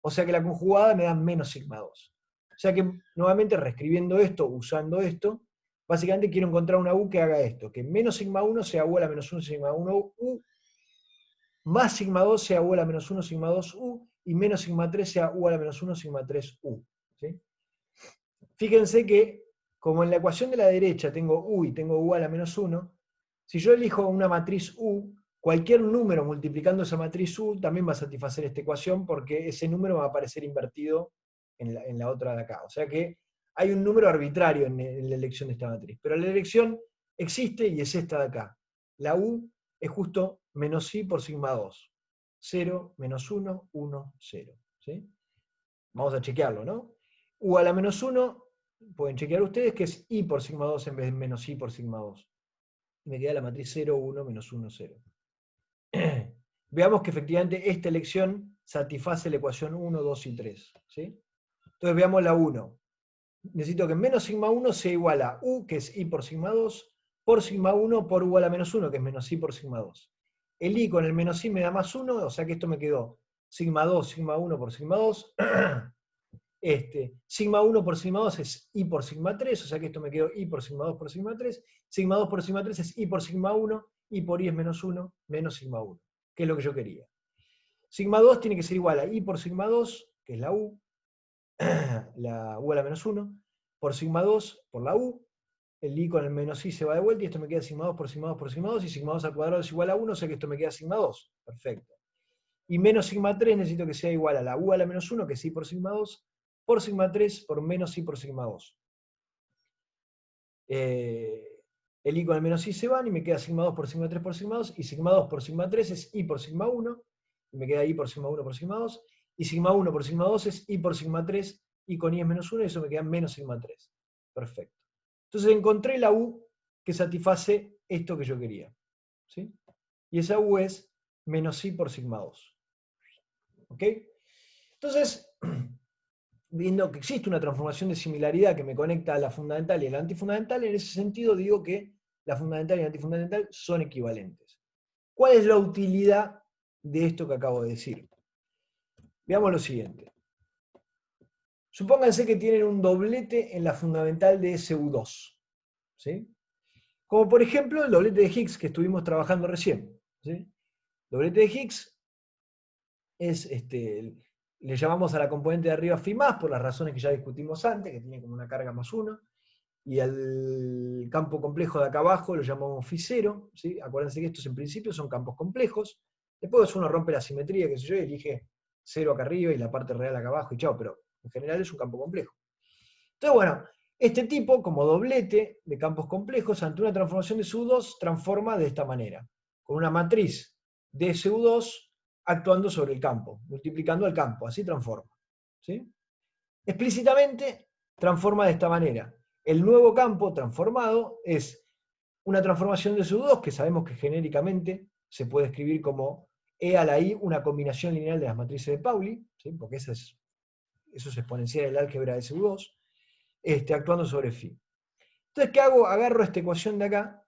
Speaker 1: O sea que la conjugada me da menos sigma 2. O sea que, nuevamente, reescribiendo esto, usando esto, básicamente quiero encontrar una U que haga esto, que menos sigma 1 sea U a la menos 1 sigma 1 U, más sigma 2 sea U a la menos 1 sigma 2 U, y menos sigma 3 sea U a la menos 1 sigma 3 U. ¿Sí? Fíjense que, como en la ecuación de la derecha tengo U y tengo U a la menos 1, si yo elijo una matriz U, cualquier número multiplicando esa matriz U también va a satisfacer esta ecuación, porque ese número va a aparecer invertido en la otra de acá. O sea que hay un número arbitrario en la elección de esta matriz. Pero la elección existe y es esta de acá. La U es justo menos i por sigma 2. 0, menos 1, 1, 0. ¿Sí? Vamos a chequearlo, ¿no? U a la menos 1, pueden chequear ustedes que es i por sigma 2 en vez de menos i por sigma 2. Y me queda la matriz 0, 1, menos 1, 0. Veamos que efectivamente esta elección satisface la ecuación 1, 2 y 3. ¿Sí? Entonces veamos la 1. Necesito que menos sigma 1 sea igual a u, que es i por sigma 2, por sigma 1 por u a la menos 1, que es menos i por sigma 2. El i con el menos i me da más 1, o sea que esto me quedó sigma 2, sigma 1 por sigma 2. Sigma 1 por sigma 2 es i por sigma 3, o sea que esto me quedó i por sigma 2 por sigma 3. Sigma 2 por sigma 3 es i por sigma 1, i por i es menos 1, menos sigma 1, que es lo que yo quería. Sigma 2 tiene que ser igual a i por sigma 2, que es la u, la u a la menos 1, por sigma 2 por la u, el i con el menos i se va de vuelta y esto me queda sigma 2 por sigma 2 por sigma 2, y sigma 2 al cuadrado es igual a 1, o sea que esto me queda sigma 2. Perfecto. Y menos sigma 3 necesito que sea igual a la u a la menos 1, que es i por sigma 2, por sigma 3 por menos i por sigma 2. El i con el menos i se van y me queda sigma 2 por sigma 3 por sigma 2, y sigma 2 por sigma 3 es i por sigma 1, y me queda i por sigma 1 por sigma 2, y sigma 1 por sigma 2 es i por sigma 3, y con i es menos 1, y eso me queda menos sigma 3. Perfecto. Entonces encontré la u que satisface esto que yo quería. ¿Sí? Y esa u es menos i por sigma 2. ¿Ok? Entonces Entonces, viendo que existe una transformación de similaridad que me conecta a la fundamental y a la antifundamental, en ese sentido digo que la fundamental y la antifundamental son equivalentes. ¿Cuál es la utilidad de esto que acabo de decir? Veamos lo siguiente. Supónganse que tienen un doblete en la fundamental de SU2. ¿Sí? Como por ejemplo el doblete de Higgs que estuvimos trabajando recién. ¿Sí? El doblete de Higgs es, le llamamos a la componente de arriba Φ+, por las razones que ya discutimos antes, que tiene como una carga +1, y al campo complejo de acá abajo lo llamamos Φ0, ¿sí? Acuérdense que estos en principio son campos complejos, después uno rompe la simetría, qué sé yo, y elige 0 acá arriba y la parte real acá abajo, y chao, pero en general es un campo complejo. Entonces, bueno, este tipo, como doblete de campos complejos, ante una transformación de SU2, transforma de esta manera, con una matriz de SU2 actuando sobre el campo, multiplicando el campo, así transforma. ¿Sí? Explícitamente transforma de esta manera. El nuevo campo transformado es una transformación de SU2, que sabemos que genéricamente se puede escribir como E a la I, una combinación lineal de las matrices de Pauli, ¿sí? Porque eso es exponencial del álgebra de SU2, actuando sobre Φ. Entonces, ¿qué hago? Agarro esta ecuación de acá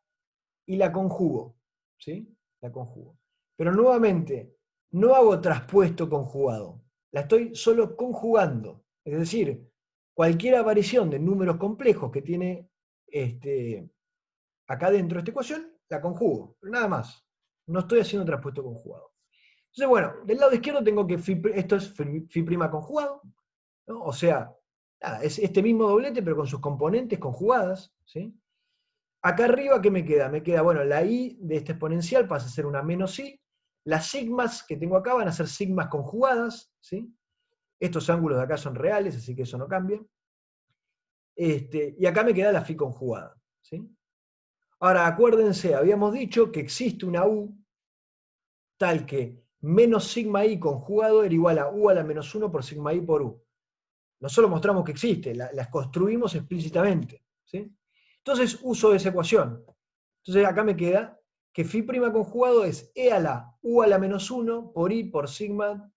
Speaker 1: y la conjugo. ¿Sí? La conjugo. Pero nuevamente, no hago traspuesto conjugado. La estoy solo conjugando. Es decir, cualquier aparición de números complejos que tiene acá dentro de esta ecuación, la conjugo. Pero nada más. No estoy haciendo traspuesto conjugado. Entonces, bueno, del lado izquierdo tengo que esto es Φ' conjugado, ¿no? O sea, nada, es este mismo doblete, pero con sus componentes conjugadas. ¿Sí? Acá arriba, ¿qué me queda? Me queda, bueno, la I de esta exponencial pasa a ser una menos I. Las sigmas que tengo acá van a ser sigmas conjugadas. ¿Sí? Estos ángulos de acá son reales, así que eso no cambia. Y acá me queda la Φ conjugada. ¿Sí? Ahora, acuérdense, habíamos dicho que existe una U tal que menos sigma I conjugado era igual a U a la menos 1 por sigma I por U. No solo mostramos que existe, las construimos explícitamente. ¿Sí? Entonces uso esa ecuación. Entonces acá me queda que Φ' conjugado es E a la U a la menos 1 por I por sigma,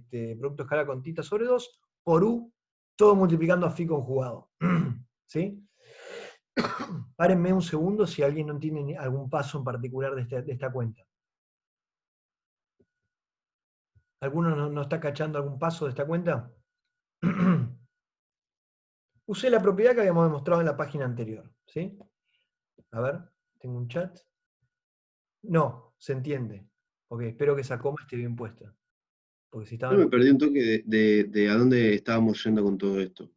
Speaker 1: producto escalar con tita sobre 2, por U, todo multiplicando a Φ conjugado. ¿Sí? Párenme un segundo si alguien no entiende algún paso en particular de esta cuenta. ¿Alguno no está cachando algún paso de esta cuenta? Usé la propiedad que habíamos demostrado en la página anterior. ¿Sí? A ver, tengo un chat. No, se entiende. Ok, espero que esa coma esté bien puesta. Porque si estaba
Speaker 4: Yo me perdí un toque de a dónde estábamos yendo con todo esto.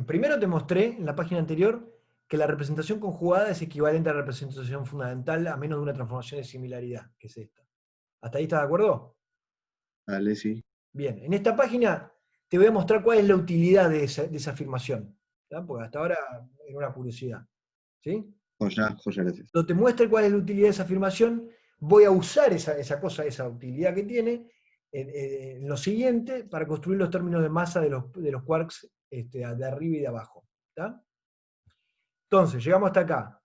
Speaker 1: Primero te mostré en la página anterior que la representación conjugada es equivalente a la representación fundamental a menos de una transformación de similaridad, que es esta. ¿Hasta ahí estás de acuerdo?
Speaker 4: Dale, sí.
Speaker 1: Bien, en esta página te voy a mostrar cuál es la utilidad de esa afirmación, ¿tá? Porque hasta ahora era una curiosidad. ¿Sí?
Speaker 4: Joya, gracias.
Speaker 1: Cuando te muestre cuál es la utilidad de esa afirmación, voy a usar esa utilidad que tiene en lo siguiente para construir los términos de masa de los quarks de arriba y de abajo. ¿Tá? Entonces, llegamos hasta acá.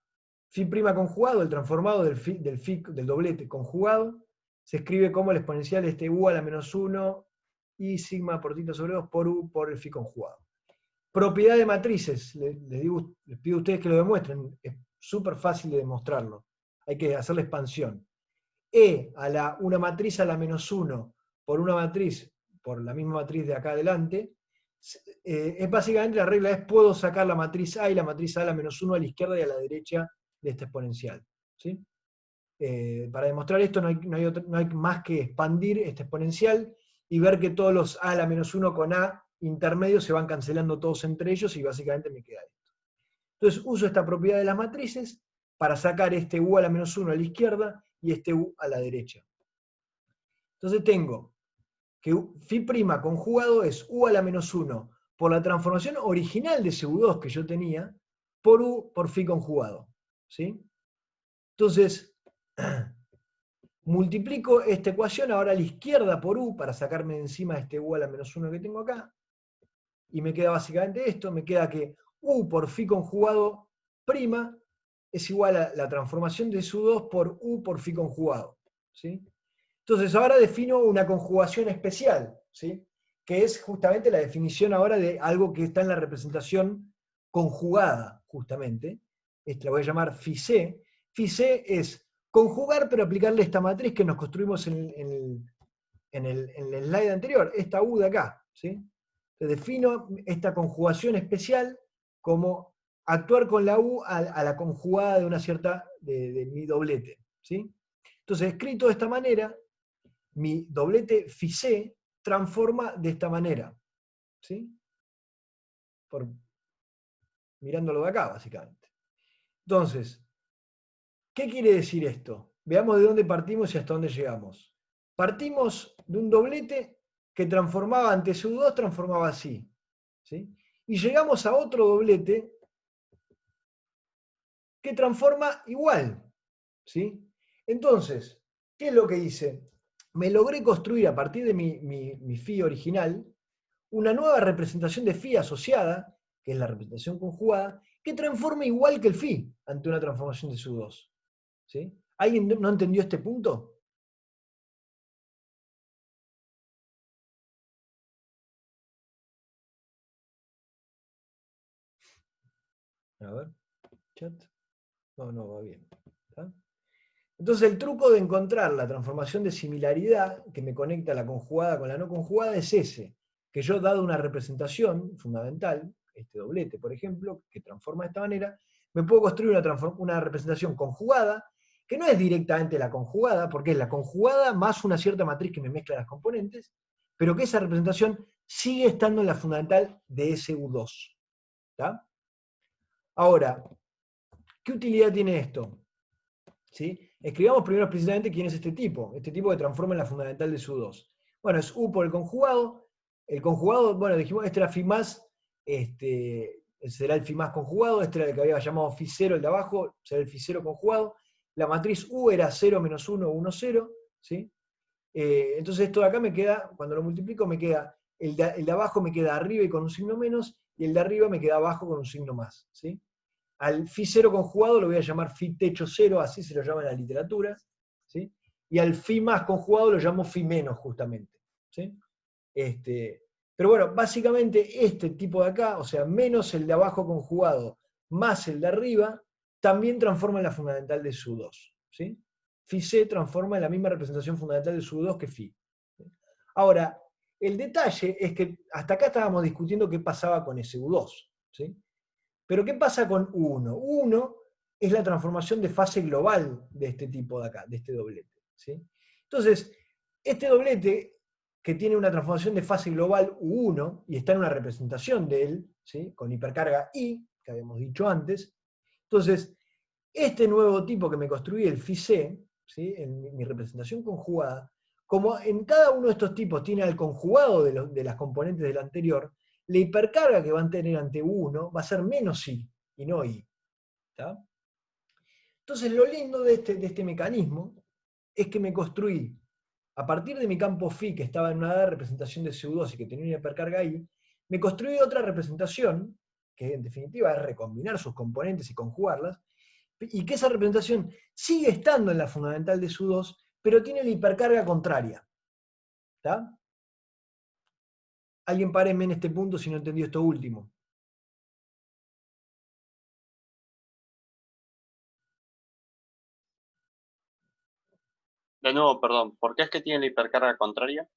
Speaker 1: Φ' conjugado, el transformado del doblete conjugado, se escribe como el exponencial U a la menos 1 y sigma por tita sobre 2 por U por el Φ conjugado. Propiedad de matrices, les pido a ustedes que lo demuestren, es súper fácil de demostrarlo. Hay que hacer la expansión. E a una matriz a la menos 1 por una matriz, por la misma matriz de acá adelante, es básicamente la regla es puedo sacar la matriz A y la matriz A a la menos 1 a la izquierda y a la derecha de esta exponencial. ¿Sí? Para demostrar esto no hay más que expandir esta exponencial y ver que todos los A a la menos 1 con A intermedios se van cancelando todos entre ellos y básicamente me queda esto. Entonces uso esta propiedad de las matrices para sacar este U a la menos 1 a la izquierda y este U a la derecha. Entonces tengo que Φ' conjugado es U a la menos 1 por la transformación original de ese U2 que yo tenía por U por Φ conjugado. ¿Sí? Entonces, multiplico esta ecuación ahora a la izquierda por U para sacarme de encima este U a la menos 1 que tengo acá. Y me queda básicamente esto, me queda que U por Φ conjugado prima es igual a la transformación de SU2 por U por Φ conjugado. ¿Sí? Entonces ahora defino una conjugación especial ¿sí? Que es justamente la definición ahora de algo que está en la representación conjugada, justamente. La voy a llamar phi-C. Phi-C es conjugar, pero aplicarle esta matriz que nos construimos en el slide anterior, esta U de acá, ¿sí? Entonces defino esta conjugación especial como actuar con la U a la conjugada de una cierta, de mi doblete, ¿sí? Entonces, escrito de esta manera, mi doblete phi-C transforma de esta manera, ¿sí? Mirándolo de acá, básicamente. Entonces, ¿qué quiere decir esto? Veamos de dónde partimos y hasta dónde llegamos. Partimos de un doblete que transformaba ante SU2, transformaba así, ¿sí? Y llegamos a otro doblete que transforma igual, ¿sí? Entonces, ¿qué es lo que hice? Me logré construir a partir de mi phi original una nueva representación de phi asociada, que es la representación conjugada, que transforma igual que el phi ante una transformación de SU2, ¿sí? ¿Alguien no entendió este punto? A ver, chat. No, va bien. ¿Está? Entonces el truco de encontrar la transformación de similaridad que me conecta la conjugada con la no conjugada es ese, que yo dado una representación fundamental, este doblete por ejemplo, que transforma de esta manera, me puedo construir una representación conjugada, que no es directamente la conjugada, porque es la conjugada más una cierta matriz que me mezcla las componentes, pero que esa representación sigue estando en la fundamental de ese U2. ¿Está? Ahora, ¿qué utilidad tiene esto? ¿Sí? Escribamos primero explícitamente quién es este tipo que transforma en la fundamental de SU2. Bueno, es U por el conjugado, bueno, dijimos, este era phi más, será el phi más conjugado, este era el que había llamado phi 0, el de abajo, será el phi 0 conjugado, la matriz U era 0 menos 1, 1, 0, ¿sí? Entonces esto de acá me queda, cuando lo multiplico me queda, el de abajo me queda arriba y con un signo menos, y el de arriba me queda abajo con un signo más, ¿sí? Al phi 0 conjugado lo voy a llamar phi techo 0, así se lo llama en la literatura, ¿sí? Y al phi más conjugado lo llamo phi menos, justamente, ¿sí? Pero bueno, básicamente este tipo de acá, o sea, menos el de abajo conjugado más el de arriba, también transforma en la fundamental de SU2, ¿sí? Phi C transforma en la misma representación fundamental de SU2 que phi. Ahora, el detalle es que hasta acá estábamos discutiendo qué pasaba con ese U2, ¿sí? Pero ¿qué pasa con U1? U1 es la transformación de fase global de este tipo de acá, de este doblete, ¿sí? Entonces, este doblete que tiene una transformación de fase global U1 y está en una representación de él, ¿sí? Con hipercarga I, que habíamos dicho antes. Entonces, este nuevo tipo que me construí, el phi C, ¿sí? En mi representación conjugada, como en cada uno de estos tipos tiene al conjugado de las componentes del anterior, la hipercarga que van a tener ante U1 va a ser menos I y no I. ¿Está? Entonces lo lindo de este mecanismo es que me construí, a partir de mi campo phi, que estaba en una representación de SU2 y que tenía una hipercarga I, me construí otra representación, que en definitiva es recombinar sus componentes y conjugarlas, y que esa representación sigue estando en la fundamental de SU2, pero tiene la hipercarga contraria. ¿Está? Alguien páreme en este punto si no entendió esto último.
Speaker 5: De nuevo, perdón, ¿por qué es que tiene la hipercarga contraria?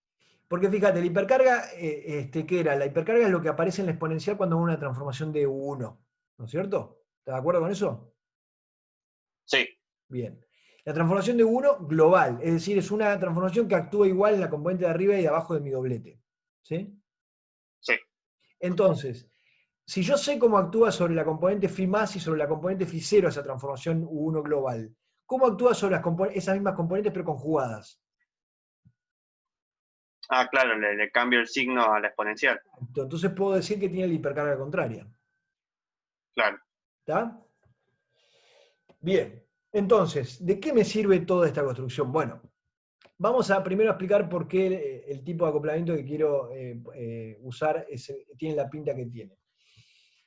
Speaker 1: Porque fíjate, la hipercarga, ¿qué era? La hipercarga es lo que aparece en la exponencial cuando hubo una transformación de U1, ¿no es cierto? ¿Estás de acuerdo con eso?
Speaker 5: Sí,
Speaker 1: Bien. La transformación de U1 global, es decir, es una transformación que actúa igual en la componente de arriba y de abajo de mi doblete. ¿Sí?
Speaker 5: sí.
Speaker 1: Entonces, si yo sé cómo actúa sobre la componente phi más y sobre la componente phi 0 esa transformación U1 global, ¿cómo actúa sobre esas mismas componentes pero conjugadas?
Speaker 5: Ah, claro, le cambio el signo a la exponencial.
Speaker 1: Entonces puedo decir que tiene la hipercarga contraria.
Speaker 5: Claro.
Speaker 1: ¿Está? Bien. Entonces, ¿de qué me sirve toda esta construcción? Bueno, vamos a primero explicar por qué el tipo de acoplamiento que quiero usar tiene la pinta que tiene.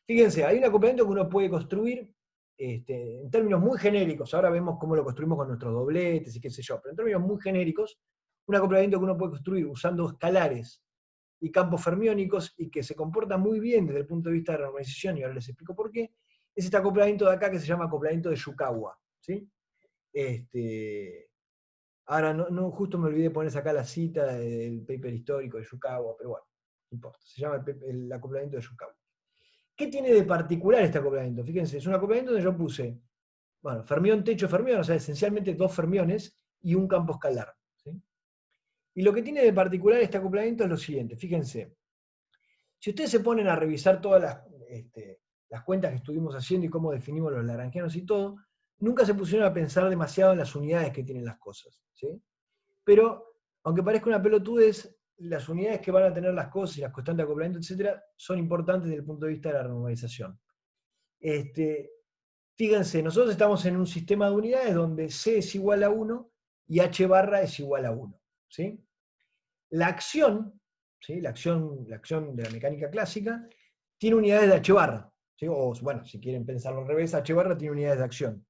Speaker 1: Fíjense, hay un acoplamiento que uno puede construir en términos muy genéricos. Ahora vemos cómo lo construimos con nuestros dobletes y qué sé yo, pero en términos muy genéricos, un acoplamiento que uno puede construir usando escalares y campos fermiónicos, y que se comporta muy bien desde el punto de vista de la normalización, y ahora les explico por qué, es este acoplamiento de acá que se llama acoplamiento de Yukawa. ¿Sí? Ahora, justo me olvidé de poner acá la cita del paper histórico de Yukawa, pero bueno, no importa, se llama el acoplamiento de Yukawa. ¿Qué tiene de particular este acoplamiento? Fíjense, es un acoplamiento donde yo puse, bueno, fermión, techo, fermión, o sea, esencialmente dos fermiones y un campo escalar. ¿Sí? Y lo que tiene de particular este acoplamiento es lo siguiente, fíjense, si ustedes se ponen a revisar todas las cuentas que estuvimos haciendo y cómo definimos los lagrangianos y todo, nunca se pusieron a pensar demasiado en las unidades que tienen las cosas. ¿Sí? Pero, aunque parezca una pelotudez, las unidades que van a tener las cosas y las constantes de acoplamiento, etc., son importantes desde el punto de vista de la normalización. Fíjense, nosotros estamos en un sistema de unidades donde C es igual a 1 y H barra es igual a 1. ¿Sí? La acción, ¿sí? la acción de la mecánica clásica, tiene unidades de H barra. ¿Sí? O, bueno, si quieren pensarlo al revés, H barra tiene unidades de acción.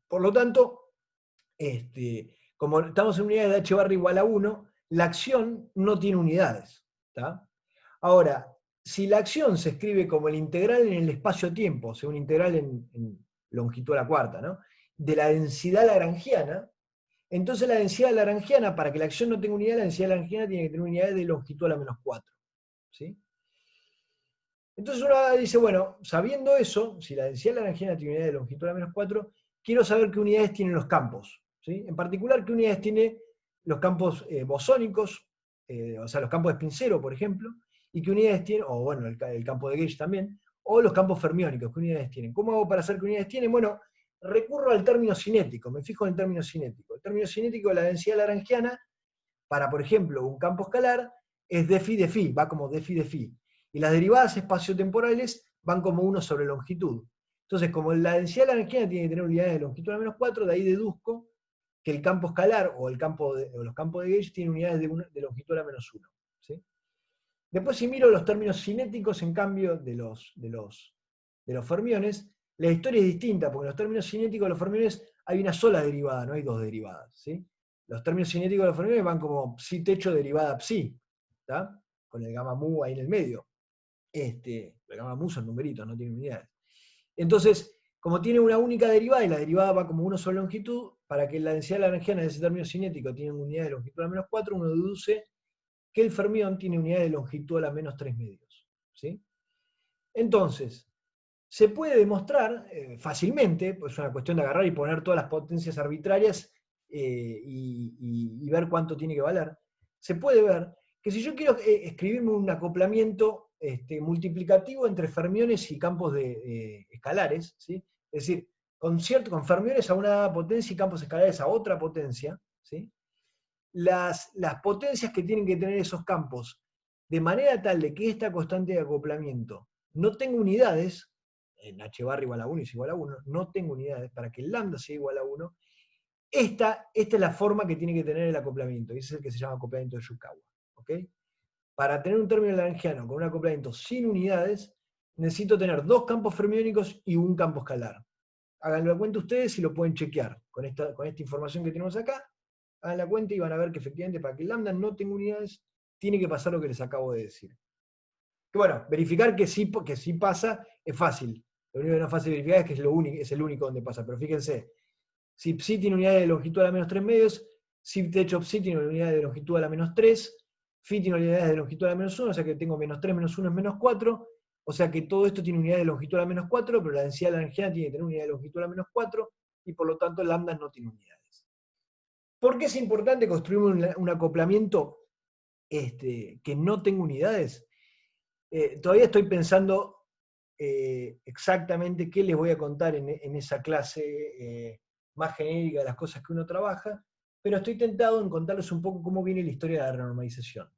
Speaker 1: Por lo tanto, como estamos en unidades de H barra igual a 1, la acción no tiene unidades. ¿Tá? Ahora, si la acción se escribe como el integral en el espacio-tiempo, o sea, un integral en longitud a la cuarta, ¿no? de la densidad lagrangiana, entonces la densidad lagrangiana, para que la acción no tenga unidad, la densidad lagrangiana tiene que tener unidades de longitud a la menos 4. ¿Sí? Entonces uno dice, bueno, sabiendo eso, si la densidad lagrangiana tiene unidades de longitud a la menos 4, quiero saber qué unidades tienen los campos. ¿Sí? En particular, qué unidades tienen los campos bosónicos, o sea, los campos de Spin-Zero, por ejemplo, y qué unidades tienen, o bueno, el campo de Gauge también, o los campos fermiónicos, qué unidades tienen. ¿Cómo hago para saber qué unidades tienen? Bueno, recurro al término cinético, me fijo en el término cinético. El término cinético de la densidad lagrangiana, para, por ejemplo, un campo escalar, es dφ dφ, va como dφ dφ. Y las derivadas espaciotemporales van como 1 sobre longitud. Entonces, como la densidad lagrangiana tiene que tener unidades de longitud a la menos 4, de ahí deduzco que el campo escalar o los campos de Gauge tienen unidades de longitud a la menos 1. ¿Sí? Después, si miro los términos cinéticos, en cambio, de los fermiones, la historia es distinta, porque en los términos cinéticos de los fermiones hay una sola derivada, no hay dos derivadas. ¿Sí? Los términos cinéticos de los fermiones van como psi techo derivada psi, ¿tá? Con el gamma mu ahí en el medio. El gamma mu son numeritos, no tienen unidades. Entonces, como tiene una única derivada, y la derivada va como 1 sobre longitud, para que la densidad lagrangiana de ese término cinético tiene unidad de longitud a la menos 4, uno deduce que el fermión tiene unidad de longitud a la menos 3 medios. ¿Sí? Entonces, se puede demostrar fácilmente, pues es una cuestión de agarrar y poner todas las potencias arbitrarias y ver cuánto tiene que valer. Se puede ver que si yo quiero escribirme un acoplamiento multiplicativo entre fermiones y campos escalares, ¿sí? Es decir, con fermiones a una potencia y campos escalares a otra potencia, ¿sí? Las potencias que tienen que tener esos campos, de manera tal de que esta constante de acoplamiento no tenga unidades, en h barra igual a 1 y es igual a 1, no tengo unidades, para que el lambda sea igual a 1, esta es la forma que tiene que tener el acoplamiento, y ese es el que se llama acoplamiento de Yukawa. ¿Okay? Para tener un término lagrangiano con un acoplamiento sin unidades, necesito tener dos campos fermiónicos y un campo escalar. Háganlo a cuenta ustedes y lo pueden chequear con esta información que tenemos acá. Hagan la cuenta y van a ver que efectivamente para que el lambda no tenga unidades, tiene que pasar lo que les acabo de decir. Que bueno, verificar que sí pasa es fácil. Lo único que no es fácil verificar es que es el único donde pasa. Pero fíjense, si psi tiene unidad de longitud a la menos 3 medios, si techo psi tiene unidad de longitud a la menos 3, phi tiene unidades de longitud a la menos 1, o sea que tengo menos 3 menos 1 es menos 4, o sea que todo esto tiene unidad de longitud a la menos 4, pero la densidad lagrangiana tiene que tener unidad de longitud a la menos 4, y por lo tanto lambda no tiene unidades. ¿Por qué es importante construir un acoplamiento que no tenga unidades? Todavía estoy pensando exactamente qué les voy a contar en esa clase más genérica de las cosas que uno trabaja, pero estoy tentado en contarles un poco cómo viene la historia de la renormalización.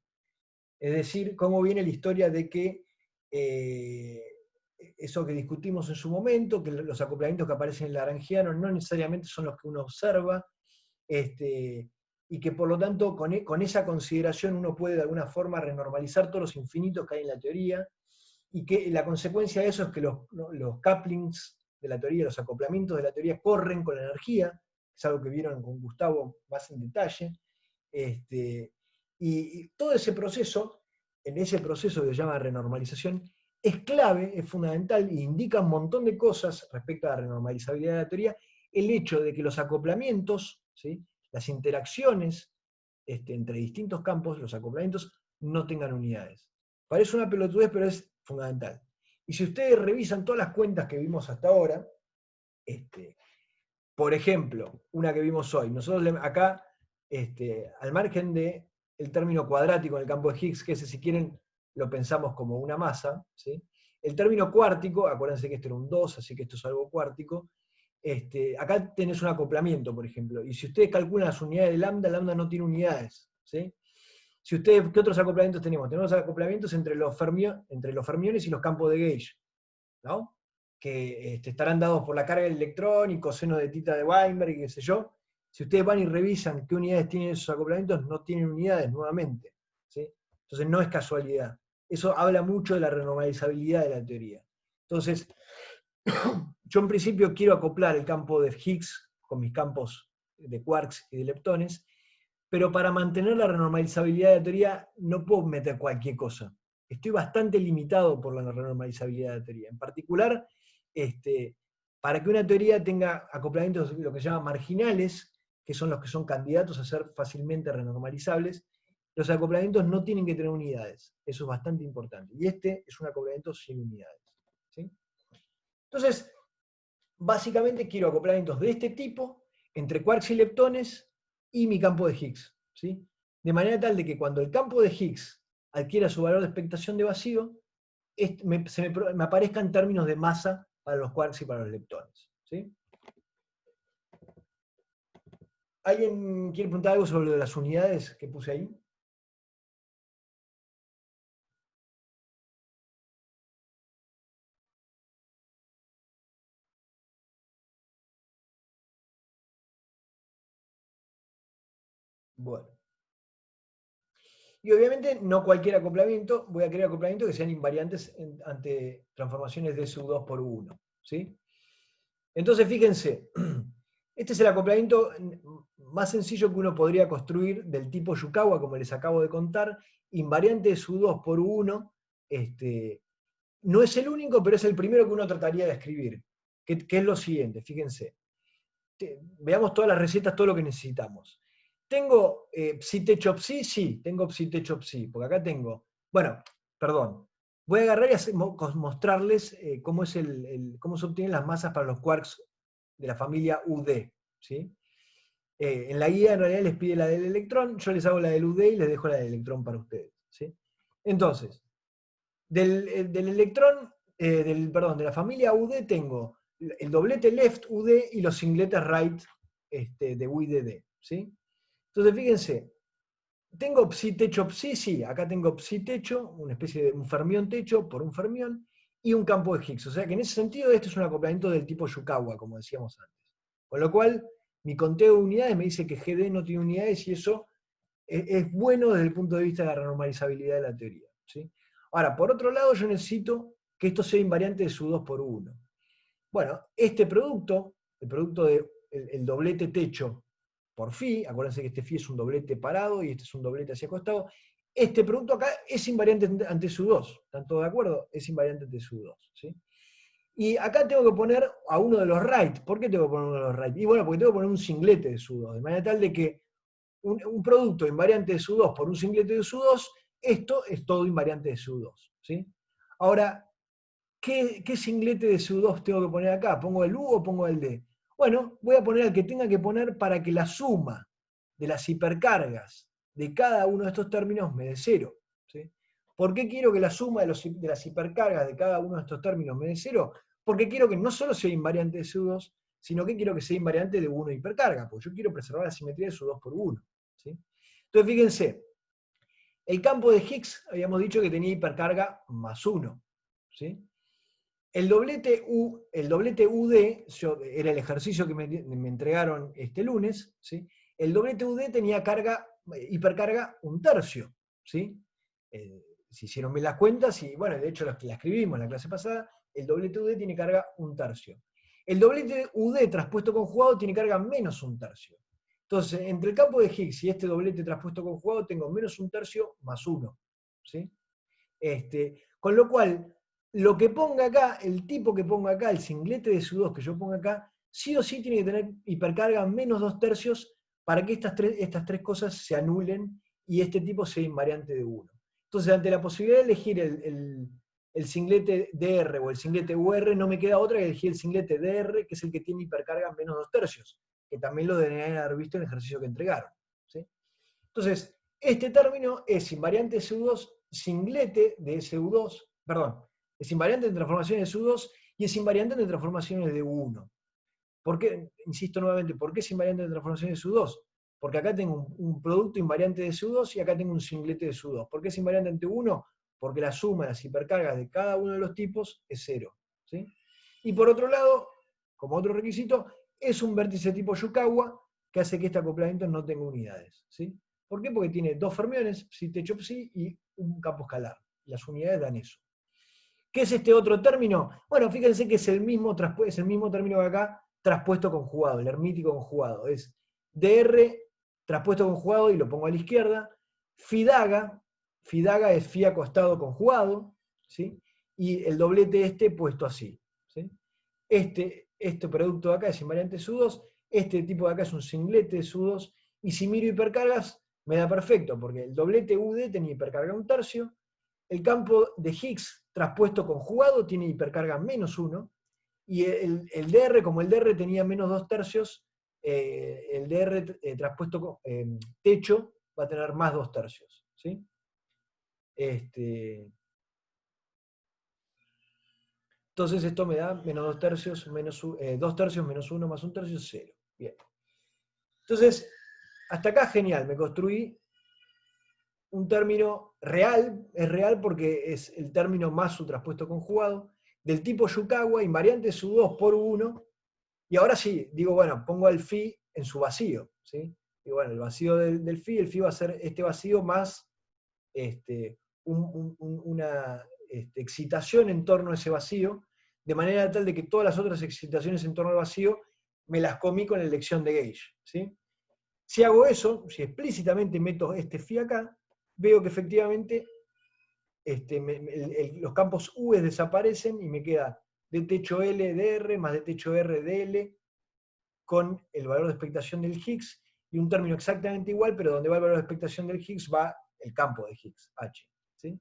Speaker 1: Es decir, cómo viene la historia de que eso que discutimos en su momento, que los acoplamientos que aparecen en lagrangiano no necesariamente son los que uno observa, y que por lo tanto con esa consideración uno puede de alguna forma renormalizar todos los infinitos que hay en la teoría, y que la consecuencia de eso es que los couplings de la teoría, los acoplamientos de la teoría corren con la energía, es algo que vieron con Gustavo más en detalle, Y todo ese proceso, en ese proceso que se llama renormalización, es clave, es fundamental e indica un montón de cosas respecto a la renormalizabilidad de la teoría, el hecho de que los acoplamientos, ¿sí?, las interacciones entre distintos campos, los acoplamientos, no tengan unidades. Parece una pelotudez, pero es fundamental. Y si ustedes revisan todas las cuentas que vimos hasta ahora, por ejemplo, una que vimos hoy, nosotros acá, al margen del término cuadrático en el campo de Higgs, que ese, si quieren, lo pensamos como una masa, ¿sí? El término cuártico, acuérdense que esto era un 2, así que esto es algo cuártico. Acá tenés un acoplamiento, por ejemplo, y si ustedes calculan las unidades de lambda no tiene unidades, ¿sí? Si ustedes, ¿qué otros acoplamientos tenemos? Tenemos acoplamientos entre los fermiones y los campos de gauge, ¿no? Que estarán dados por la carga del electrón y coseno de tita de Weinberg y qué sé yo. Si ustedes van y revisan qué unidades tienen esos acoplamientos, no tienen unidades nuevamente, ¿sí? Entonces no es casualidad. Eso habla mucho de la renormalizabilidad de la teoría. Entonces, yo en principio quiero acoplar el campo de Higgs con mis campos de quarks y de leptones, pero para mantener la renormalizabilidad de la teoría no puedo meter cualquier cosa. Estoy bastante limitado por la renormalizabilidad de la teoría. En particular, para que una teoría tenga acoplamientos, lo que se llama marginales, que son los que son candidatos a ser fácilmente renormalizables, los acoplamientos no tienen que tener unidades. Eso es bastante importante. Y este es un acoplamiento sin unidades, ¿sí? Entonces, básicamente quiero acoplamientos de este tipo entre quarks y leptones y mi campo de Higgs, ¿sí? De manera tal de que cuando el campo de Higgs adquiera su valor de expectación de vacío, me aparezca en términos de masa para los quarks y para los leptones, ¿sí? ¿Alguien quiere preguntar algo sobre lo de las unidades que puse ahí? Bueno. Y obviamente no cualquier acoplamiento, voy a querer acoplamientos que sean invariantes ante transformaciones de SU2 por U1, ¿sí? Entonces fíjense, este es el acoplamiento más sencillo que uno podría construir del tipo Yukawa, como les acabo de contar, invariante de SU2 por U1, no es el único, pero es el primero que uno trataría de escribir, que es lo siguiente, fíjense. Veamos todas las recetas, todo lo que necesitamos. ¿Tengo psi techo psi? Sí, tengo psi techo psi, porque acá tengo, bueno, perdón, voy a agarrar y mostrarles cómo se obtienen las masas para los quarks de la familia UD, ¿sí? En la guía en realidad les pide la del electrón, yo les hago la del UD y les dejo la del electrón para ustedes, ¿sí? Entonces, del electrón, de la familia UD tengo el doblete left UD y los singletes right de U y de D, ¿sí? Entonces, fíjense, ¿tengo psi techo psi? Sí, acá tengo psi techo, una especie de un fermión techo por un fermión, y un campo de Higgs. O sea que en ese sentido este es un acoplamiento del tipo Yukawa, como decíamos antes. Con lo cual, mi conteo de unidades me dice que GD no tiene unidades y eso es bueno desde el punto de vista de la renormalizabilidad de la teoría, ¿sí? Ahora, por otro lado, yo necesito que esto sea invariante de SU2 por U1. Bueno, este producto, el producto del doblete techo por phi, acuérdense que este phi es un doblete parado y este es un doblete hacia costado, este producto acá es invariante ante SU2, ¿están todos de acuerdo? Es invariante ante SU2, ¿sí? Y acá tengo que poner a uno de los right. ¿Por qué tengo que poner uno de los right? Y bueno, porque tengo que poner un singlete de SU2, de manera tal de que un producto invariante de SU2 por un singlete de SU2, esto es todo invariante de SU2, ¿sí? Ahora, ¿qué singlete de SU2 tengo que poner acá? ¿Pongo el U o pongo el D? Bueno, voy a poner el que tenga que poner para que la suma de las hipercargas de cada uno de estos términos me dé 0, ¿sí? ¿Por qué quiero que la suma de las hipercargas de cada uno de estos términos me dé 0? Porque quiero que no solo sea invariante de SU2, sino que quiero que sea invariante de 1 hipercarga, porque yo quiero preservar la simetría de SU2 por 1, ¿sí? Entonces, fíjense, el campo de Higgs habíamos dicho que tenía hipercarga más 1, ¿sí? El doblete UD, era el ejercicio que me entregaron este lunes, ¿sí? El doblete UD tenía hipercarga 1/3, ¿sí? Si hicieron bien las cuentas, y bueno, de hecho la escribimos en la clase pasada, el doblete UD tiene carga 1/3. El doblete UD traspuesto conjugado tiene carga menos 1/3. Entonces, entre el campo de Higgs y este doblete traspuesto conjugado, tengo menos 1/3 más 1. ¿Sí? Con lo cual, lo que ponga acá, el tipo que ponga acá, el singlete de SU2 que yo ponga acá, sí o sí tiene que tener hipercarga menos 2/3 para que estas tres cosas se anulen y este tipo sea invariante de 1. Entonces, ante la posibilidad de elegir el singlete DR o el singlete UR, no me queda otra que elegir el singlete DR, que es el que tiene hipercarga menos 2/3, que también lo deberían haber visto en el ejercicio que entregaron. ¿Sí? Entonces, este término es invariante de SU2, singlete de SU2, perdón, es invariante de transformaciones de SU2 y es invariante de transformaciones de U1. ¿Por qué? Insisto nuevamente, ¿por qué es invariante de transformaciones de SU2? Porque acá tengo un producto invariante de SU2 y acá tengo un singlete de SU2. ¿Por qué es invariante ante U1? Porque la suma de las hipercargas de cada uno de los tipos es 0. ¿Sí? Y por otro lado, como otro requisito, es un vértice tipo Yukawa que hace que este acoplamiento no tenga unidades. ¿Sí? ¿Por qué? Porque tiene dos fermiones, psi, techo, psi, y un campo escalar. Las unidades dan eso. ¿Qué es este otro término? Bueno, fíjense que es el mismo término de acá, traspuesto conjugado, el hermítico conjugado. Es DR traspuesto conjugado, y lo pongo a la izquierda. Fidaga es Fi acostado conjugado, ¿sí? Y el doblete puesto así. ¿Sí? Este producto de acá es invariante de SU2, este tipo de acá es un singlete de SU2, y si miro hipercargas, me da perfecto, porque el doblete UD tenía hipercarga 1/3, el campo de Higgs traspuesto conjugado tiene hipercarga menos 1, y el DR, como el DR tenía menos 2/3, el DR traspuesto techo va a tener más 2/3. ¿Sí? Entonces esto me da menos 2/3, 2/3 menos 1 más 1/3, 0. Bien. Entonces, hasta acá genial, me construí un término real, es real porque es el término más su traspuesto conjugado, del tipo Yukawa, invariante SU2 por U1, y ahora sí, digo, bueno, pongo al Phi en su vacío, ¿sí? Y bueno, el vacío del Phi, el Phi va a ser este vacío más una excitación en torno a ese vacío, de manera tal de que todas las otras excitaciones en torno al vacío me las comí con la elección de gauge, ¿sí? Si hago eso, si explícitamente meto este Phi acá, veo que efectivamente los campos U desaparecen y me queda de techo L de R más de techo R de L con el valor de expectación del Higgs y un término exactamente igual, pero donde va el valor de expectación del Higgs va el campo de Higgs, H. ¿Sí?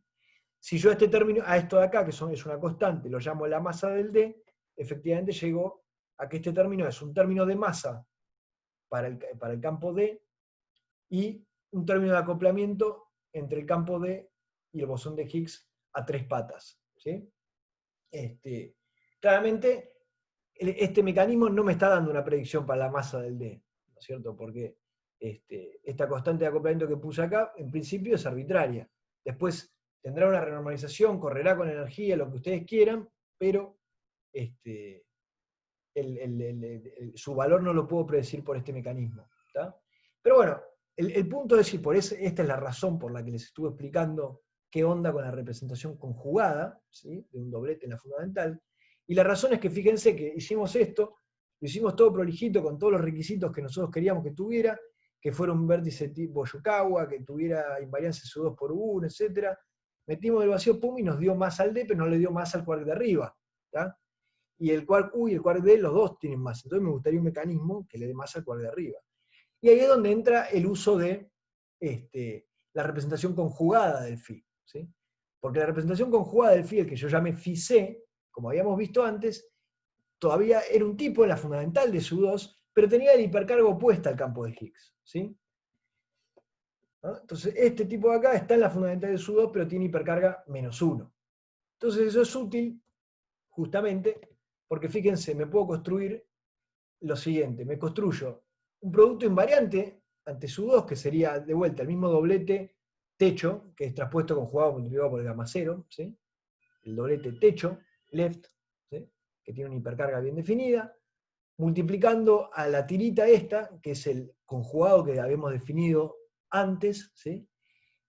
Speaker 1: Si yo a esto de acá, que es una constante, lo llamo la masa del D, efectivamente llego a que este término es un término de masa para el campo D y un término de acoplamiento entre el campo D y el bosón de Higgs a 3 patas. ¿Sí? Claramente, este mecanismo no me está dando una predicción para la masa del D, ¿no es cierto? Porque esta constante de acoplamiento que puse acá, en principio es arbitraria. Después tendrá una renormalización, correrá con energía, lo que ustedes quieran, pero su valor no lo puedo predecir por este mecanismo. ¿Tá? Pero bueno, el punto es, y esta es la razón por la que les estuve explicando qué onda con la representación conjugada, ¿sí? De un doblete en la fundamental, y la razón es que fíjense que hicimos esto, lo hicimos todo prolijito con todos los requisitos que nosotros queríamos que tuviera, que fuera un vértice tipo Yukawa, que tuviera invariancia SU2 por U1, etc. Metimos el vacío, pum, y nos dio más al D, pero no le dio más al quark de arriba. ¿Tá? Y el quark U y el quark D, los dos tienen más. Entonces me gustaría un mecanismo que le dé más al quark de arriba. Y ahí es donde entra el uso de la representación conjugada del Phi. ¿Sí? Porque la representación conjugada del Phi, el que yo llame Phi C, como habíamos visto antes, todavía era un tipo en la fundamental de SU2, pero tenía el hipercarga opuesta al campo de Higgs. ¿Sí? ¿No? Entonces, este tipo de acá está en la fundamental de SU2, pero tiene hipercarga menos 1. Entonces, eso es útil, justamente, porque fíjense, me puedo construir lo siguiente. Me construyo un producto invariante ante SU2, que sería, de vuelta, el mismo doblete techo, que es traspuesto conjugado multiplicado por el gamma 0, ¿sí? El doblete techo, left, ¿sí? Que tiene una hipercarga bien definida, multiplicando a la tirita esta, que es el conjugado que habíamos definido antes, ¿sí?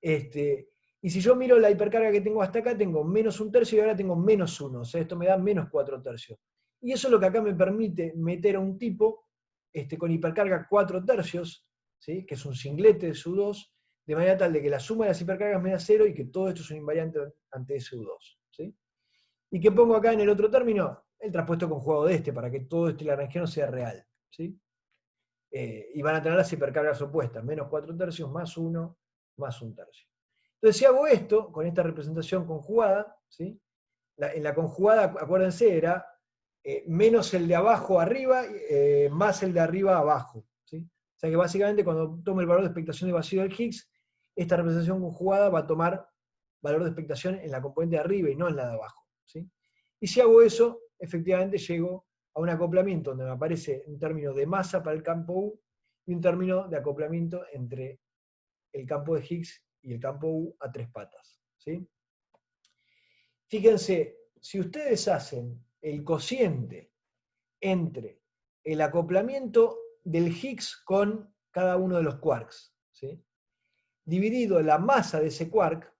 Speaker 1: Y si yo miro la hipercarga que tengo hasta acá, tengo menos 1/3 y ahora tengo menos 1, o sea, esto me da menos 4/3. Y eso es lo que acá me permite meter a un tipo con hipercarga 4/3, ¿sí? Que es un singlete de SU2, de manera tal de que la suma de las hipercargas me da 0 y que todo esto es un invariante ante SU2. ¿Sí? ¿Y qué pongo acá en el otro término? El traspuesto conjugado de para que todo este lagrangiano sea real. ¿Sí? Y van a tener las hipercargas opuestas, menos 4/3 más 1 más 1/3. Entonces, si hago esto, con esta representación conjugada, ¿sí? En la conjugada, acuérdense, era menos el de abajo arriba, más el de arriba abajo. ¿Sí? O sea que básicamente cuando tomo el valor de expectación de vacío del Higgs, esta representación conjugada va a tomar valor de expectación en la componente de arriba y no en la de abajo. ¿Sí? Y si hago eso, efectivamente llego a un acoplamiento donde me aparece un término de masa para el campo U y un término de acoplamiento entre el campo de Higgs y el campo U a 3 patas. ¿Sí? Fíjense, si ustedes hacen el cociente entre el acoplamiento del Higgs con cada uno de los quarks, ¿sí? Dividido la masa de ese quark,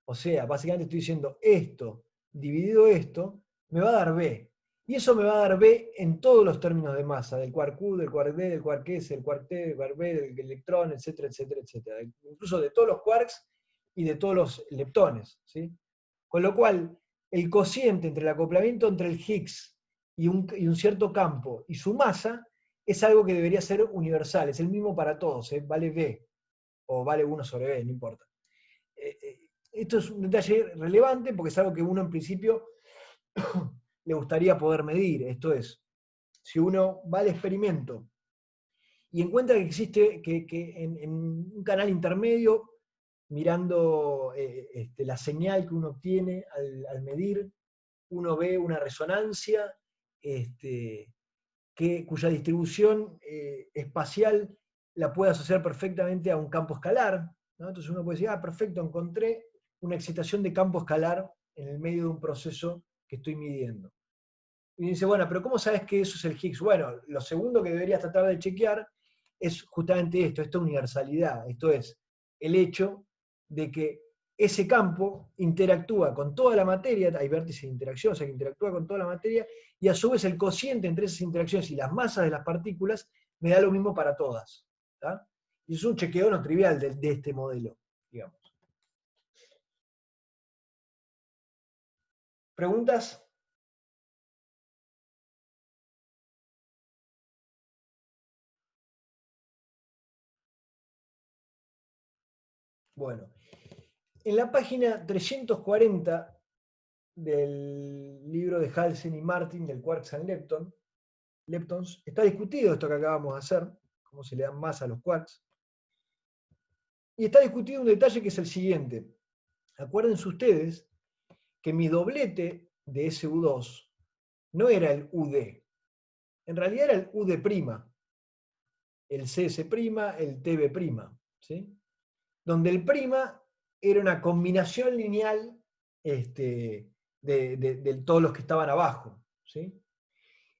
Speaker 1: o sea, básicamente estoy diciendo esto dividido esto, me va a dar B. Y eso me va a dar B en todos los términos de masa, del quark Q, del quark D, del quark S, del quark T, del quark B, del electrón, etcétera, etcétera, etcétera. Incluso de todos los quarks y de todos los leptones, ¿sí? Con lo cual, el cociente entre el acoplamiento entre el Higgs y un cierto campo y su masa es algo que debería ser universal, es el mismo para todos, ¿eh? Vale B, o vale 1/B, no importa. Esto es un detalle relevante porque es algo que uno en principio le gustaría poder medir. Esto es, si uno va al experimento y encuentra que existe que en un canal intermedio, mirando la señal que uno obtiene al medir, uno ve una resonancia cuya distribución espacial la puede asociar perfectamente a un campo escalar, ¿no? Entonces uno puede decir, perfecto, encontré una excitación de campo escalar en el medio de un proceso que estoy midiendo. Y dice, bueno, pero ¿cómo sabes que eso es el Higgs? Bueno, lo segundo que deberías tratar de chequear es justamente esta universalidad, esto es, el hecho de que ese campo interactúa con toda la materia, hay vértices de interacción, o sea que interactúa con toda la materia, y a su vez el cociente entre esas interacciones y las masas de las partículas me da lo mismo para todas. ¿Tá? Y es un chequeo no trivial de este modelo, digamos. ¿Preguntas? Bueno, en la página 340 del libro de Halsen y Martin, del Quarks and Leptons, está discutido esto que acabamos de hacer, cómo se le dan masa a los quarks. Y está discutido un detalle que es el siguiente. Acuérdense ustedes que mi doblete de SU2 no era el UD. En realidad era el UD', el CS', el TB', ¿sí? Donde el prima era una combinación lineal de todos los que estaban abajo, ¿sí?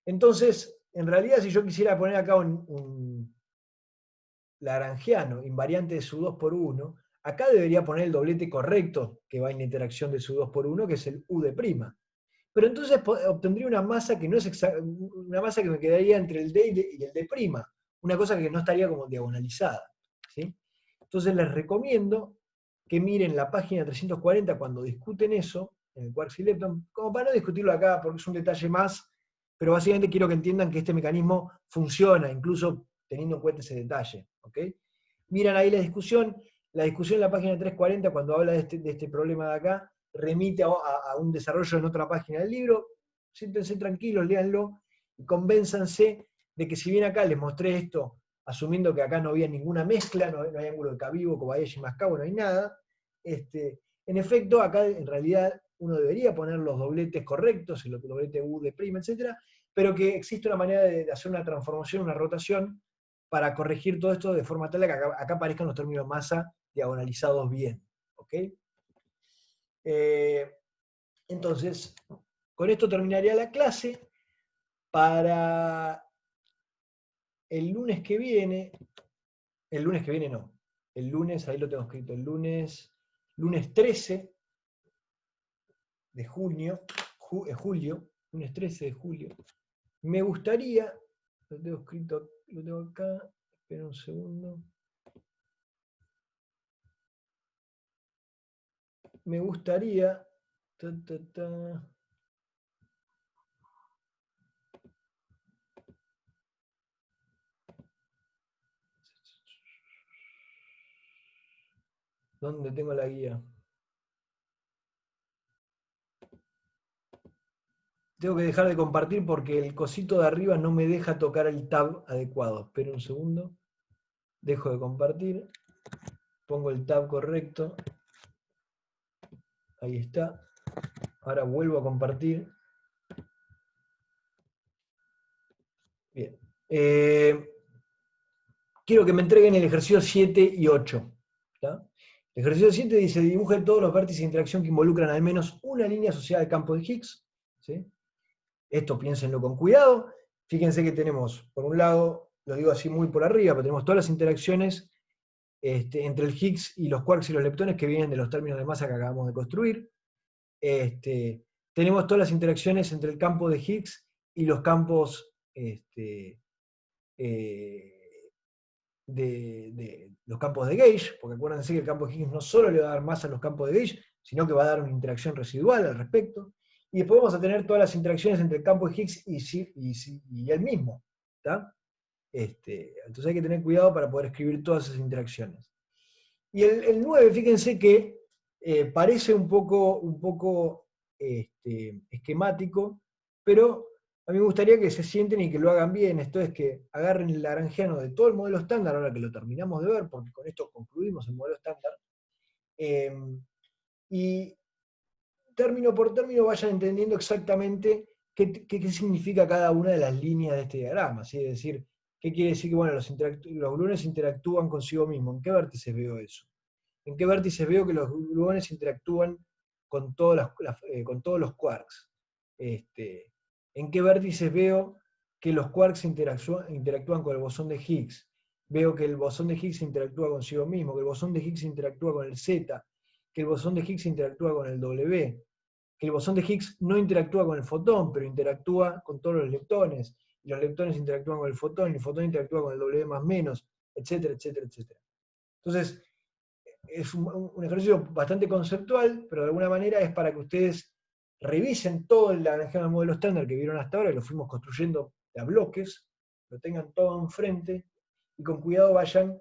Speaker 1: Entonces, en realidad, si yo quisiera poner acá un lagrangiano invariante de SU2 por 1, acá debería poner el doblete correcto que va en la interacción de SU2 por 1, que es el UD'. Pero entonces obtendría una masa que no es una masa que me quedaría entre el D y el D', una cosa que no estaría como diagonalizada, ¿sí? Entonces les recomiendo que miren la página 340 cuando discuten eso, en el Quarks y Lepton, como para no discutirlo acá porque es un detalle más, pero básicamente quiero que entiendan que este mecanismo funciona, incluso teniendo en cuenta ese detalle. ¿Okay? Miran ahí la discusión en la página 340 cuando habla de este problema de acá, remite a un desarrollo en otra página del libro, siéntense tranquilos, léanlo, y convénzanse de que si bien acá les mostré esto, asumiendo que acá no había ninguna mezcla, no hay ángulo de Cabibo, Kobayashi más Cabo, no hay nada, en efecto, acá en realidad uno debería poner los dobletes correctos, el doblete U de prima, etc., pero que existe una manera de hacer una transformación, una rotación, para corregir todo esto de forma tal que acá aparezcan los términos masa diagonalizados bien. ¿Ok? Entonces, con esto terminaría la clase. Para el lunes que viene no, el lunes, ahí lo tengo escrito, el lunes 13 de julio, lunes 13 de julio, me gustaría Lo tengo escrito, lo tengo acá. Espera un segundo. Me gustaría. ¿Dónde tengo la guía? Tengo que dejar de compartir porque el cosito de arriba no me deja tocar el tab adecuado. Espera un segundo. Dejo de compartir. Pongo el tab correcto. Ahí está. Ahora vuelvo a compartir. Bien. Quiero que me entreguen el ejercicio 7 y 8. ¿Está? El ejercicio 7 dice, dibuje todos los vértices de interacción que involucran al menos una línea asociada al campo de Higgs. ¿Sí? Esto piénsenlo con cuidado. Fíjense que tenemos, por un lado, lo digo así muy por arriba, pero tenemos todas las interacciones entre el Higgs y los quarks y los leptones que vienen de los términos de masa que acabamos de construir. Tenemos todas las interacciones entre el campo de Higgs y los campos los campos de gauge, porque acuérdense que el campo de Higgs no solo le va a dar masa a los campos de gauge, sino que va a dar una interacción residual al respecto. Y después vamos a tener todas las interacciones entre el campo de Higgs y él mismo. ¿Tá? Entonces hay que tener cuidado para poder escribir todas esas interacciones. Y el 9, fíjense que parece un poco esquemático, pero a mí me gustaría que se sienten y que lo hagan bien. Esto es que agarren el lagrangiano de todo el modelo estándar, ahora que lo terminamos de ver, porque con esto concluimos el modelo estándar, y término por término vayan entendiendo exactamente qué significa cada una de las líneas de este diagrama. ¿Sí? Es decir, ¿qué quiere decir que bueno, los gluones interactúan consigo mismos? ¿En qué vértices veo eso? ¿En qué vértices veo que los gluones interactúan con todos los quarks? ¿En qué vértices veo que los quarks interactúan con el bosón de Higgs? Veo que el bosón de Higgs interactúa consigo mismo, que el bosón de Higgs interactúa con el Z, que el bosón de Higgs interactúa con el W, que el bosón de Higgs no interactúa con el fotón, pero interactúa con todos los leptones, y los leptones interactúan con el fotón, y el fotón interactúa con el W más menos, etcétera, etcétera, etcétera. Entonces, es un ejercicio bastante conceptual, pero de alguna manera es para que ustedes revisen todo el lagrangiano del modelo estándar que vieron hasta ahora, y lo fuimos construyendo a bloques, lo tengan todo enfrente, y con cuidado vayan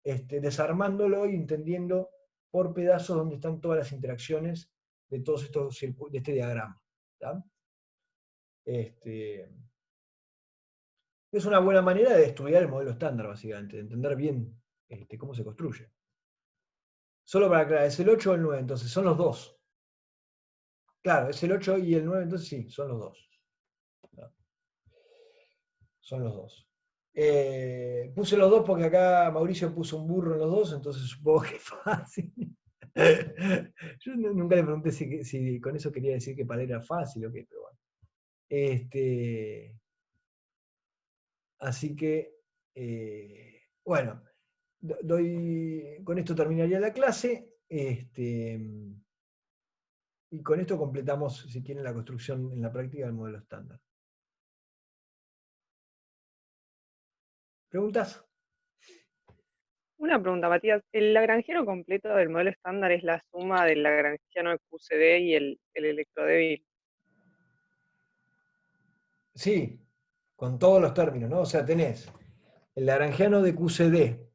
Speaker 1: desarmándolo y entendiendo por pedazos dónde están todas las interacciones de todos estos circuitos, de este diagrama. ¿Tá? Es una buena manera de estudiar el modelo estándar, básicamente, de entender bien cómo se construye. Solo para aclarar, ¿es el 8 o el 9? Entonces, son los dos. Claro, es el 8 y el 9, entonces sí, son los dos. Son los dos. Puse los dos porque acá Mauricio puso un burro en los dos, entonces supongo que es fácil. Yo nunca le pregunté si con eso quería decir que para él era fácil o qué, pero bueno. Así que, bueno, con esto terminaría la clase. Y con esto completamos, si quieren, la construcción en la práctica del modelo estándar. ¿Preguntas?
Speaker 6: Una pregunta, Matías. ¿El lagrangiano completo del modelo estándar es la suma del lagrangiano de QCD y el electrodébil?
Speaker 1: Sí, con todos los términos, ¿no? O sea, tenés el lagrangiano de QCD,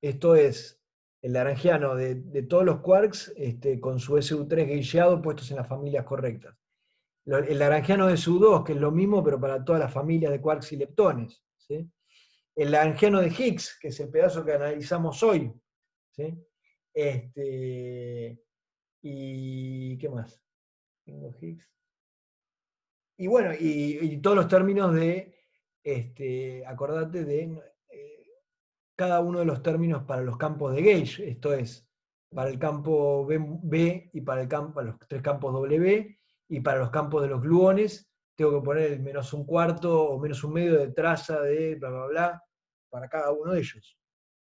Speaker 1: esto es el lagrangiano de todos los quarks con su SU3 gageado puestos en las familias correctas. El lagrangiano de SU2, que es lo mismo, pero para todas las familias de quarks y leptones. ¿Sí? El lagrangiano de Higgs, que es el pedazo que analizamos hoy. ¿Sí? ¿Y qué más? Tengo Higgs. Y bueno, y todos los términos de, acordate de cada uno de los términos para los campos de gauge, esto es, para el campo B y para los tres campos W, y para los campos de los gluones, tengo que poner el menos un cuarto o menos un medio de traza de bla, bla, bla, para cada uno de ellos.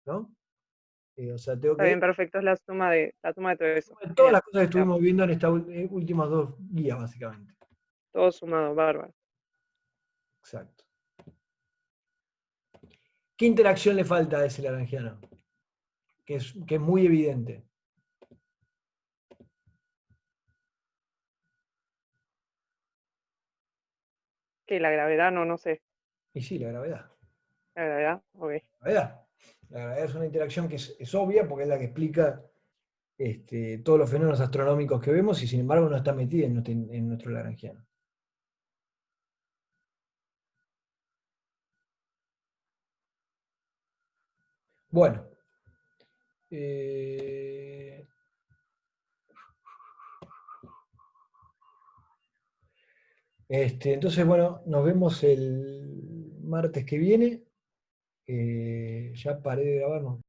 Speaker 1: ¿No? O sea, tengo
Speaker 6: Está bien, perfecto, es la suma de todo eso.
Speaker 1: todas
Speaker 6: Bien,
Speaker 1: las cosas que estuvimos viendo en estas últimas dos guías, básicamente.
Speaker 6: todo sumado, bárbaro.
Speaker 1: Exacto. ¿Qué interacción le falta a ese lagrangiano? Que es muy evidente.
Speaker 6: Que la gravedad, no sé.
Speaker 1: Y sí, la gravedad.
Speaker 6: La gravedad, ok.
Speaker 1: La gravedad. La gravedad es una interacción que es obvia porque es la que explica todos los fenómenos astronómicos que vemos y sin embargo no está metida en nuestro lagrangiano. Bueno. Entonces, bueno, nos vemos el martes que viene. Ya paré de grabar, no